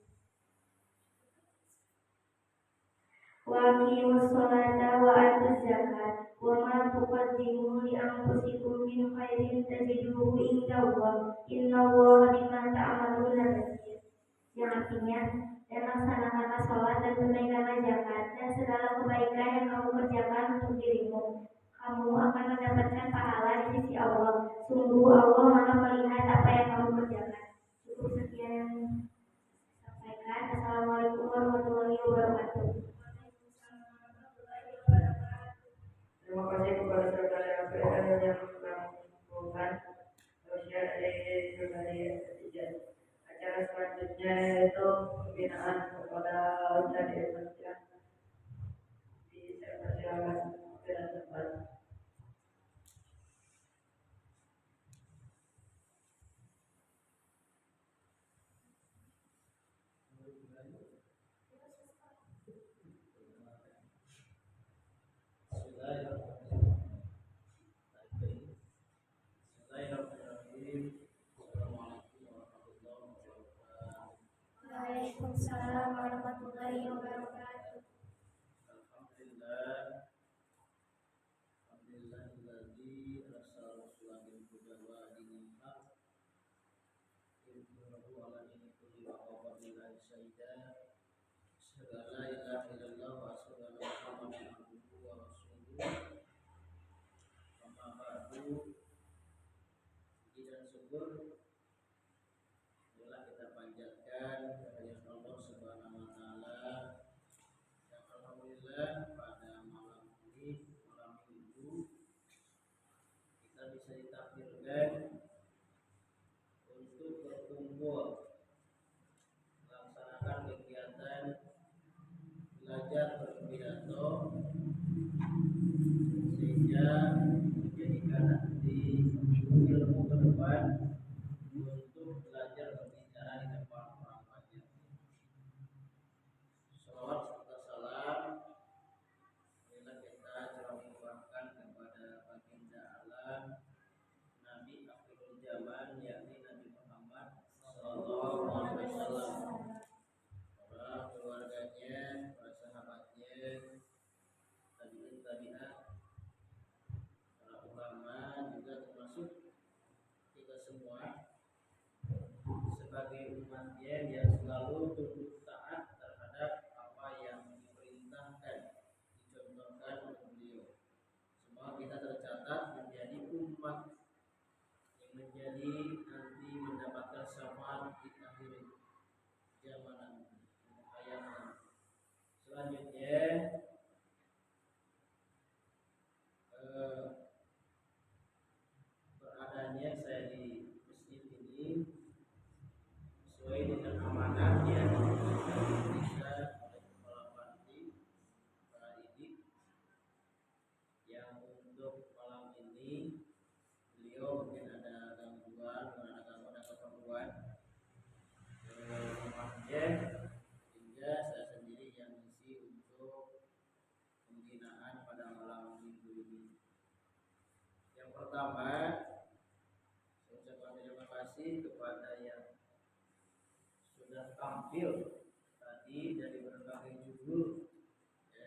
Speaker 2: Wa aqimus sholata wa atuz zakat wa ma tuqaddimu li anfusikum min khairin tajiduhu indallah innallaha bima ta'maluna basir. Yang artinya, dan laksanakanlah sholat dan tunaikanlah zakat dan segala kebaikan yang kamu kerjakan untuk dirimu. Kamu akan mendapatkan pahala di sisi Allah. Sungguh Allah Maha melihat apa yang kamu kerjakan. Cukup sekian yang sampaikan. Assalamualaikum warahmatullahi wabarakatuh.
Speaker 1: Terima kasih kepada saudara yang mengumpulkan tausiah dari saudara ketiga. Acara selanjutnya yaitu pembinaan kepada Ustadz Irfan. Saya persilakan dengan tempat.
Speaker 3: Waalaikumsalam warahmatullahi wabarakatuh.
Speaker 5: Alhamdulillahilladzi arsala rasulahu bil huda wa dinil haq yudhhirahu 'ala dini kulli wa kafa billahi shahida. Asyhadu an la ilaha illallah wa asyhadu anna Muhammadan abduhu wa rasuluh. Amma ba'du. Puji dan syukur adalah kita panjatkan kehadirat Allah Subhanahu wa taala. Dan alhamdulillah pada malam ini, malam Minggu, kita bisa ditakdirkan untuk berkumpul melaksanakan kegiatan belajar berbeda persiapan untuk belajar berbicara di depan orang banyak. Salawat serta salam marilah kita curahkan kepada baginda alam Nabi akhirul zaman, yakni Nabi Muhammad sallallahu alaihi wasallam, para keluarganya, para sahabatnya, tabi'in, para ulama, juga termasuk kita semua sebagai umatnya yang selalu tunduk taat terhadap apa yang diperintahkan, dicontohkan oleh beliau. Semua kita tercatat menjadi umat yang menjadi nanti mendapatkan syafaat di akhir zaman nanti, hayat nanti. Selanjutnya beradanya saya di masjid ini sesuai dengan amanah yang bisa oleh kepala panti para idik, yang untuk malam ini beliau mungkin ada gangguan, ada keperluan rumahnya, sehingga saya sendiri yang mengisi untuk pembinaan pada malam minggu ini. Yang pertama, saya ucapkan terima kasih kepada yang sudah tampil tadi dari berbagai judul, ya,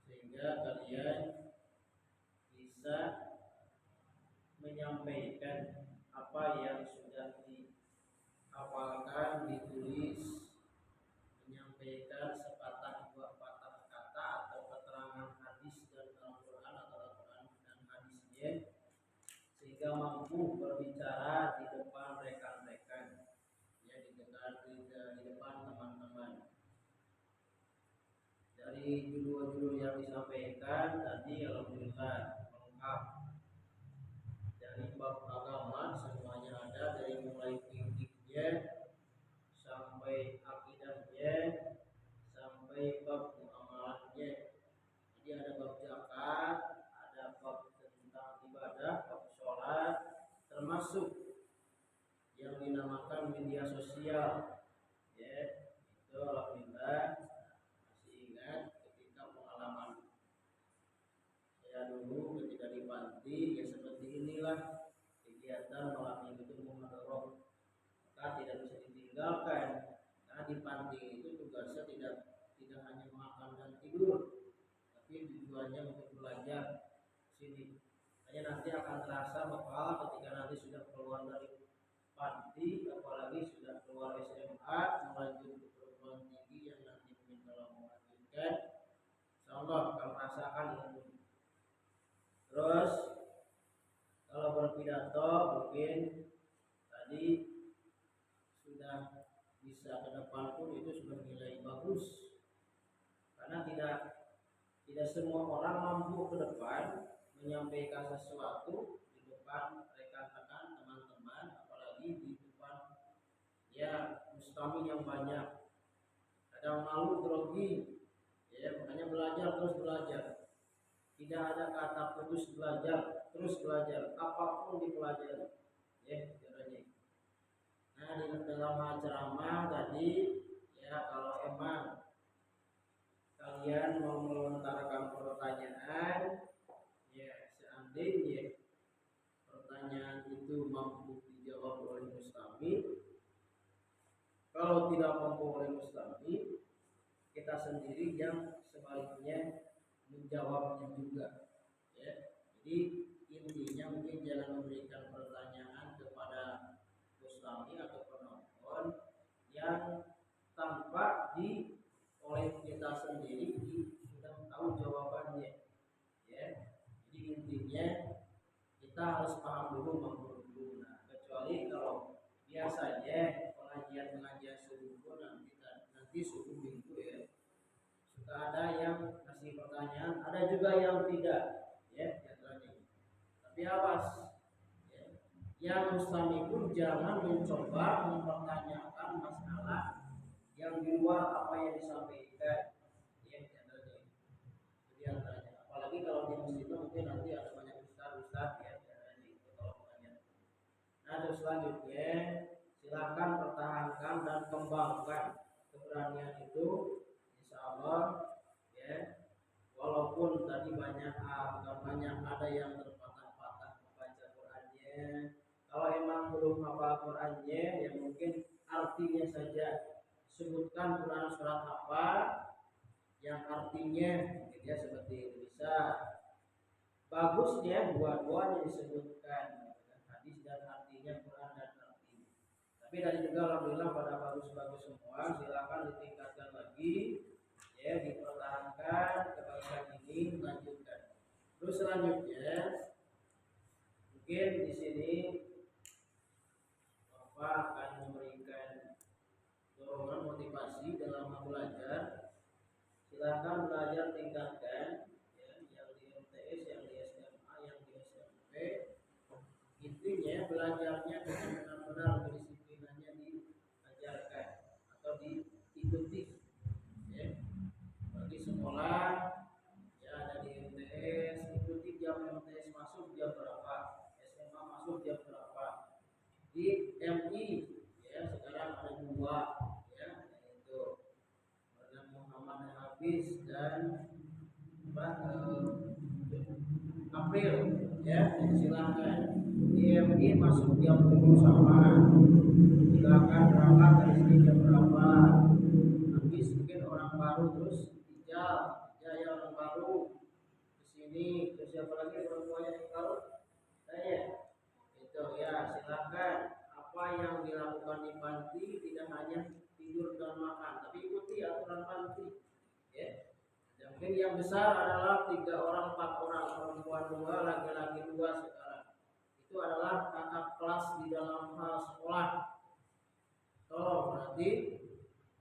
Speaker 5: sehingga kalian bisa menyampaikan apa yang sudah dihafalkan, ditulis, menyampaikan sepatah dua patah kata atau keterangan hadis dan Al-Quran atau Al-Quran dan hadisnya, sehingga mampu berbicara di depan rekan-rekan, ya, di depan teman-teman. Dari judul-judul yang disampaikan tadi alhamdulillah lengkap. Dari bab agama semuanya ada, dari mulai fikihnya sampai akidahnya sampai bab muamalahnya. Jadi ada bab zakat, ada bab tentang ibadah, bab sholat, termasuk yang dinamakan media sosial, ya, itu alhamdulillah masih ingat ketika pengalaman saya dulu ketika di panti, ya seperti inilah kegiatan malam minggu itu muhadharah, maka tidak bisa ditinggalkan. Karena di panti itu tugasnya tidak hanya makan dan tidur, tapi tujuannya untuk belajar sini. Hanya nanti akan terasa bekal ketika nanti sudah keluar dari panti, apalagi sudah keluar SMA, melanjut ke perguruan tinggi yang nanti mungkin kalau melanjutkan, insyaallah akan merasakan ilmu. Terus kalau berpidato mungkin tadi sudah bisa ke depan pun itu sudah nilai bagus, karena tidak semua orang mampu ke depan menyampaikan sesuatu di depan rekan-rekan, teman-teman, apalagi di depan ya mustami yang banyak. Kadang malu, grogi, ya, makanya belajar terus belajar. Tidak ada kata putus belajar, terus belajar, apapun dipelajari, ya, caranya. Nah, di dalam ceramah tadi, ya, kalau emang kalian mau melontarkan pertanyaan, ya, seandainya pertanyaan itu mampu dijawab oleh mustami. Kalau tidak mampu oleh mustami, kita sendiri yang sebaliknya menjawabnya juga, ya. Jadi intinya mungkin jangan memberikan pertanyaan kepada mustami atau penonton yang tanpa oleh kita sendiri sudah tahu jawabannya, ya. Jadi intinya kita harus paham dulu, mampu dulu. Nah, kecuali kalau biasanya pengajian subuh nanti subuh minggu, ya, suka ada yang kasih pertanyaan, ada juga yang tidak, ya, biasanya. Tapi awas, ya, yang mustami pun jangan mencoba mempertanyakan masalah yang di luar apa yang disampaikan, ya, biasanya. Jadi antaranya, apalagi kalau di masjid mungkin nanti ada banyak ustaz, ya, biasanya itu kalau pengajian.
Speaker 6: selanjutnya silakan pertahankan dan kembangkan keberanian itu, insya Allah ya. Walaupun tadi ada yang terpatah-patah membaca Qurannya, kalau emang belum hafal Qurannya ya mungkin artinya saja sebutkan Quran surat apa yang artinya gitu ya, seperti itu bisa. Bagusnya dua-duanya disebutkan hadis dan artinya, Quran dan artinya. Tapi tadi juga alhamdulillah pada bagus-bagus semua, silakan ditingkatkan lagi ya, dipertahankan kebaikan ini, lanjutkan. Terus selanjutnya mungkin di sini Bapak akan memberikan dorongan motivasi dalam belajar. Silakan belajar tingkatkan ya, yang di MTS, yang di SMA, yang di SMP. Intinya belajarnya dengan benar-benar kedisiplinannya diajarkan atau diikuti ya. Bagi sekolah ya ada di MTS, ikuti jam MTS masuk jam berapa, SMA masuk jam berapa. Di MI ya sekarang ada 2 ya, yaitu Muhammad Hafiz dan April ya, silakan. Di MI masuk jam 7 sama, silakan berangkat dari sini jam berapa. Habis mungkin orang baru terus Ijal orang baru ke sini, terus siapa lagi orang tuanya yang baru? Saya. Itu ya, silakan. Apa yang dilakukan di panti tidak hanya tidur dan makan, tapi ikuti aturan panti. Ya. Dan mungkin yang besar adalah 3 orang, 4 orang, perempuan 2, laki-laki 2 sekarang. Itu adalah kakak kelas di dalam sekolah. Tolong berarti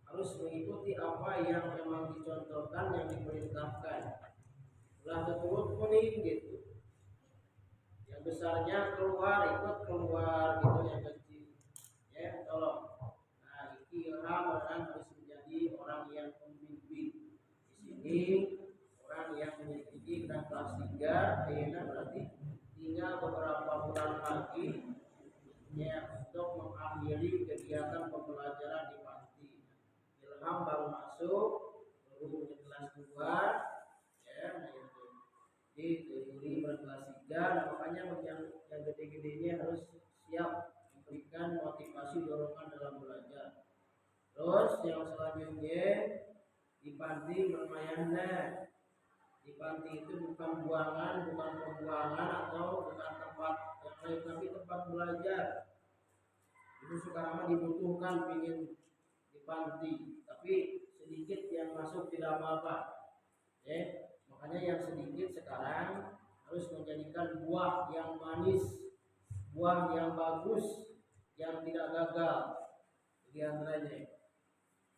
Speaker 6: harus mengikuti apa yang memang dicontohkan, yang diperintahkan. Ulah keturut kuning gitu. Yang besarnya keluar, ikut keluar gitu, yang kecil. Ya, tolong. Nah, iki ilham orang harus menjadi orang yang pemimpin. Di sini orang yang menjadi dan kelas 3, ayeuna berarti tinggal beberapa bulan lagi ya untuk mengakhiri kegiatan pembelajaran di panti. Ilham baru masuk, baru kelas 2 ya, nah itu. Jadi Juli berkelas 3, nah makanya yang gede-gedenya harus siap memberikan motivasi dorongan dalam belajar. Terus yang selanjutnya di panti bermayana. Di panti itu bukan buangan, bukan pembuangan atau bukan tempat yang lain, tapi tempat belajar. Itu sekarang dibutuhkan ingin di panti, tapi sedikit yang masuk tidak apa-apa. Ya, makanya yang sedikit sekarang harus menjadikan buah yang manis, buah yang bagus, yang tidak gagal di antaranya.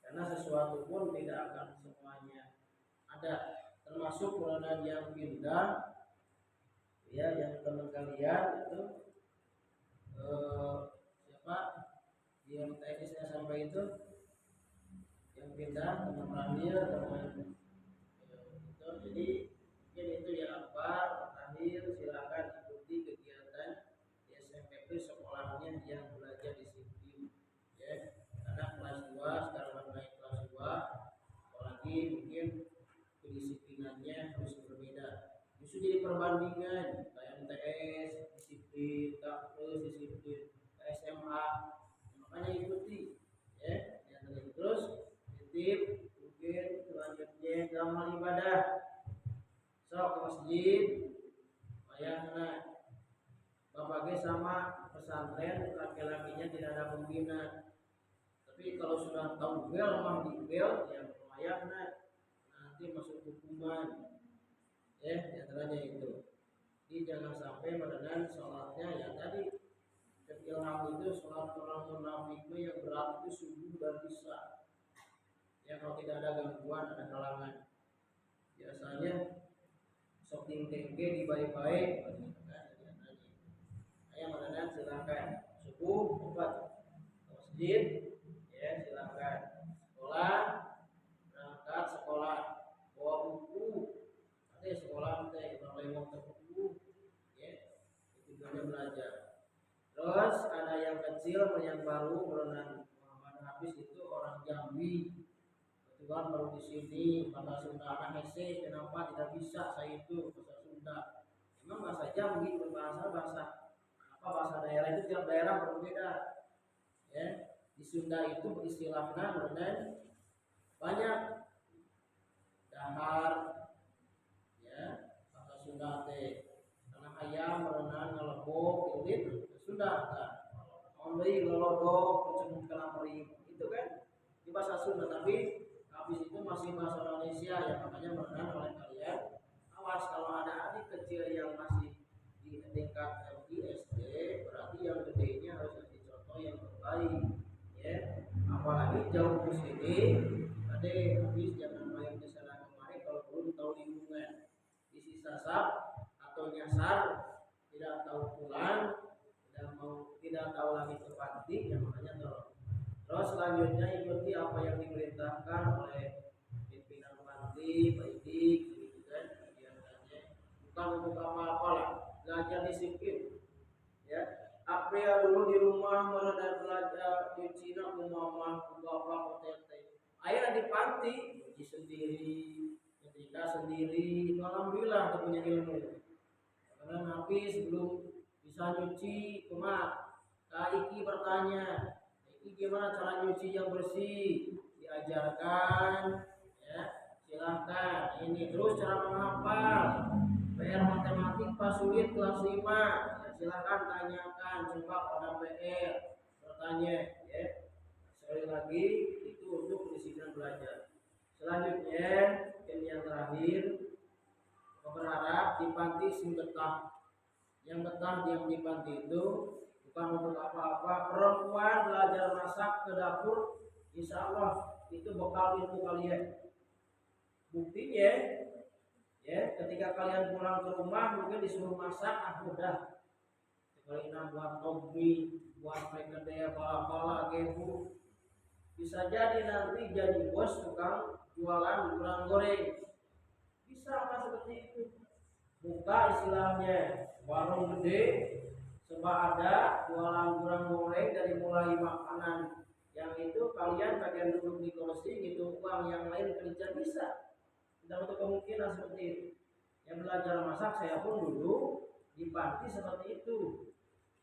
Speaker 6: Karena sesuatu pun tidak akan semuanya ada, termasuk mulai yang pindah ya, yang teman kalian itu siapa yang teknisnya sampai itu yang pindah, teman Ramil, teman itu. Jadi mungkin itu ya Akbar, terakhir silakan ikuti kegiatan di SMPP sekolahnya yang belajar disiplin ya, karena kelas 2 sekarang naik kelas 2, apalagi mungkin kedisiplinannya harus berbeda. Justru jadi perbandingan KMTS disiplin, kampus disiplin, SMA, makanya ikuti ya. Yang terus titip mungkin selanjutnya amal ibadah. So ke masjid, bayangna bapaknya sama pesantren, laki-lakinya tidak ada pembina. Tapi kalau sudah tahu bel mah di bel ya lumayan nanti masuk hukuman ya, diantaranya itu. Jadi jangan sampai menelan sholatnya ya tadi ilham itu sholat orang munafik yang berat itu subuh dan isya ya, kalau tidak ada gangguan, ada halangan. Biasanya shopping tengge di baik-baik yang menelan silakan subuh obat masjid ya, silakan sekolah, berangkat sekolah bawa buku, ada sekolah teh kalau mau buku ya, itu juga belajar. Terus ada yang kecil yang baru berenang Muhammad Hafiz itu orang Jambi, kebetulan baru di sini bahasa Sunda anak hese, kenapa tidak bisa saya itu bahasa Sunda? Memang bahasa Jambi bahasa daerah itu tiap daerah berbeda. Ya, di Sunda itu beristilahnya berenang banyak dahar, ya bahasa Sunda teh karena ayam berenang ngelebok itu Sunda kan only ngelodok kecemut kelamering itu kan di bahasa Sunda, tapi habis itu masih bahasa Indonesia ya, makanya berenang oleh kalian awas kalau ada adik kecil yang masih di tingkat SD berarti yang gedenya harus dicontoh yang terbaik ya, apalagi jauh ke sini adek habis jangan main ke sana kemari kalau belum tahu lingkungan isi sasap atau nyasar tidak tahu pulang tidak tahu lagi ke panti yang makanya tolong. Terus selanjutnya ikuti apa yang diperintahkan oleh pimpinan panti, pendidik, gitu kan kegiatannya. Bukan untuk apa-apa lah, belajar disiplin. Ya, April dulu di rumah dan belajar di Cina, mama, bapak, tete. Ayah di panti, nyuci sendiri, nyetrika sendiri. Itu alhamdulillah untuk punya ilmu. Karena habis belum bisa nyuci, cuma Kak Iki bertanya, Iki gimana cara nyuci yang bersih? Diajarkan, ya silahkan. Ini terus cara menghafal. PR matematik pas sulit kelas 5, ya, silahkan tanyakan, coba pada PR bertanya, ya. Sekali lagi itu untuk kedisiplinan belajar. Selanjutnya yang terakhir, berharap di panti sing betah. Yang betah yang di panti itu bukan untuk apa-apa. Perempuan belajar masak ke dapur, insya Allah itu bekal ilmu kalian. Buktinya, ya ketika kalian pulang ke rumah mungkin disuruh masak, udah. Kalian buat topi, buat perkedel, bala-bala, gehu. Bisa jadi nanti jadi bos tukang jualan udang goreng. Bisa apa seperti itu? Buka istilahnya warung gede, sebab ada jualan udang goreng dari mulai makanan yang itu kalian bagian duduk di kursi gitu, uang yang lain kerja bisa. Tidak untuk kemungkinan seperti itu. Yang belajar masak saya pun dulu di panti seperti itu.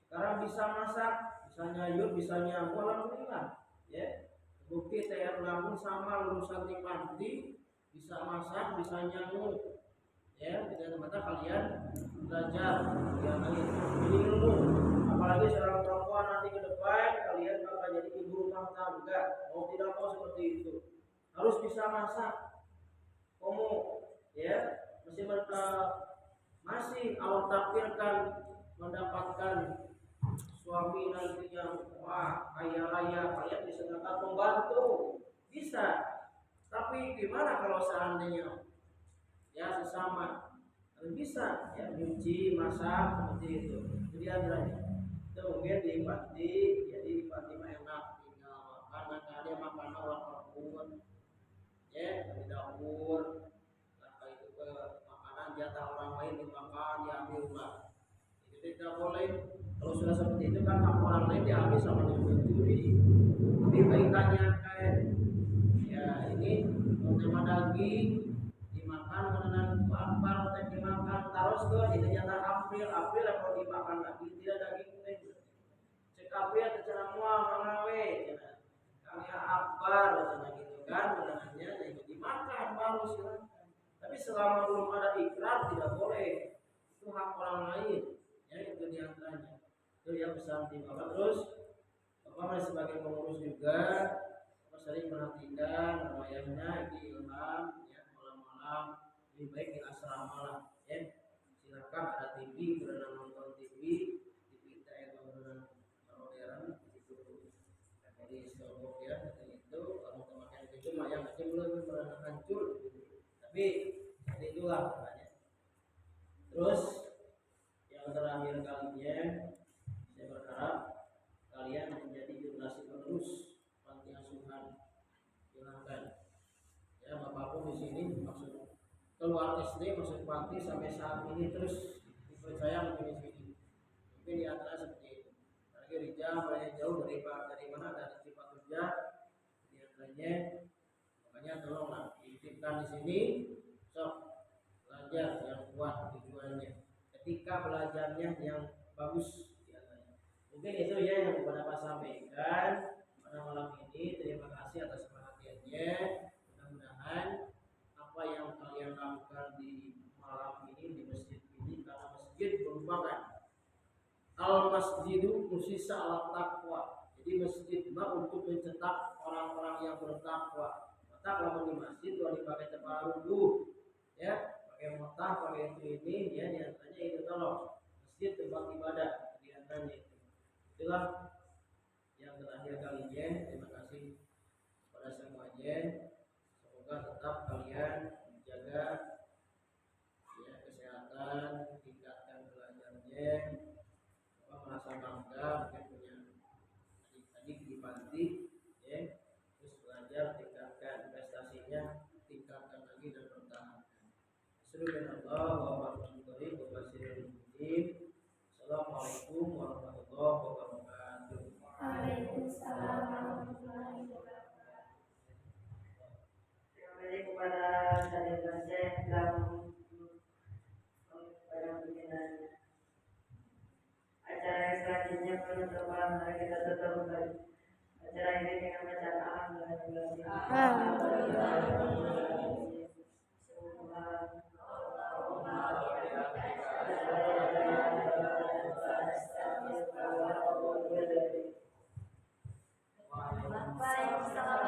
Speaker 6: Sekarang bisa masak, bisa nyayur, bisa nyapu, alhamdulillah. Ya, bukti saya pun sama lulusan di panti, bisa masak, bisa nyamu. Ya, tidak mata kalian belajar yang ini ilmu. Apalagi seorang perempuan nanti ke depan kalian bakal jadi ibu rumah tangga. Mau tidak mau seperti itu. Harus bisa masak. Kamu ya masih Allah takdirkan mendapatkan suami nanti yang kaya raya, kalian bisa dapat pembantu, bisa. Tapi gimana kalau seandainya ya sesama bisa ya nyuci, masak seperti itu. Jadi antaranya itu mungkin di panti, jadi di panti mah enak tinggal makan, dia makan orang perempuan ya di dapur, nah itu ke makanan jatah orang lain dimakan diambil lah. Jadi tidak boleh. Kalau sudah seperti itu kan hak orang lain diambil sama yang mencuri. Lebih baik tanyakan. Ya ini tema daging dimakan menelan lapar, teh dimakan terus tuh jadi jatah April kalau dimakan lagi tidak daging teh. Cek April cara mual mengawe. Kami akbar macam gitu kan, menangannya jadi dimakan baru silakan. Tapi selama belum ada ikrar tidak boleh. Itu hak orang lain. Ya itu diantaranya. Itu yang pesan di bawah. Terus Bapak sebagai pengurus juga sering perhatikan wayangnya di ilham ya malam-malam lebih baik di asrama lah ya. Silakan ada TV, berenang nonton TV kita yang berenang modern itu jadi stokok ya itu kalau teman itu wayang aja belum berenang hancur tapi itulah makanya. Terus yang terakhir kalinya saya berharap kalian menjadi generasi penerus panti asuhan. Silahkan ya bapak pun di sini maksud keluar SD masuk panti sampai saat ini terus dipercaya menjadi sini mungkin di antara seperti itu. Lagi Rijal mulai jauh Bukan di sini sok belajar yang kuat tujuannya. Ketika belajarnya yang bagus biasanya. Mungkin itu ya yang Bapak sampaikan pada malam ini. Terima kasih atas perhatiannya. Mudah-mudahan apa yang kalian lakukan di malam ini di masjid ini, karena masjid merupakan al-masjidu musisa ala taqwa. Jadi masjid untuk mencetak orang-orang yang bertakwa. Maka kalau di masjid kalau dipakai tabarruh ya, pakai motah, pakai ini ya, diantaranya itu tolong masjid tempat ibadah diantaranya itu. Itulah yang terakhir kalinya. Terima kasih kepada semuanya. Semoga tetap kalian menjaga ya kesehatan, tingkatkan belajarnya. Bapak merasa bangga mungkin punya adik-adik di panti ya, terus belajar, tingkatkan prestasinya, tingkatkan lagi dan pertahankan. Subhanallah wa bihamdihi wa basyiril. Assalamualaikum warahmatullahi wabarakatuh.
Speaker 2: Waalaikumsalam warahmatullahi wabarakatuh.
Speaker 1: Terima kasih kepada Saudara Syekh dalam pada pimpinan acara yang selanjutnya penutupan. Mari kita tutup acara ini dengan bacaan alhamdulillah.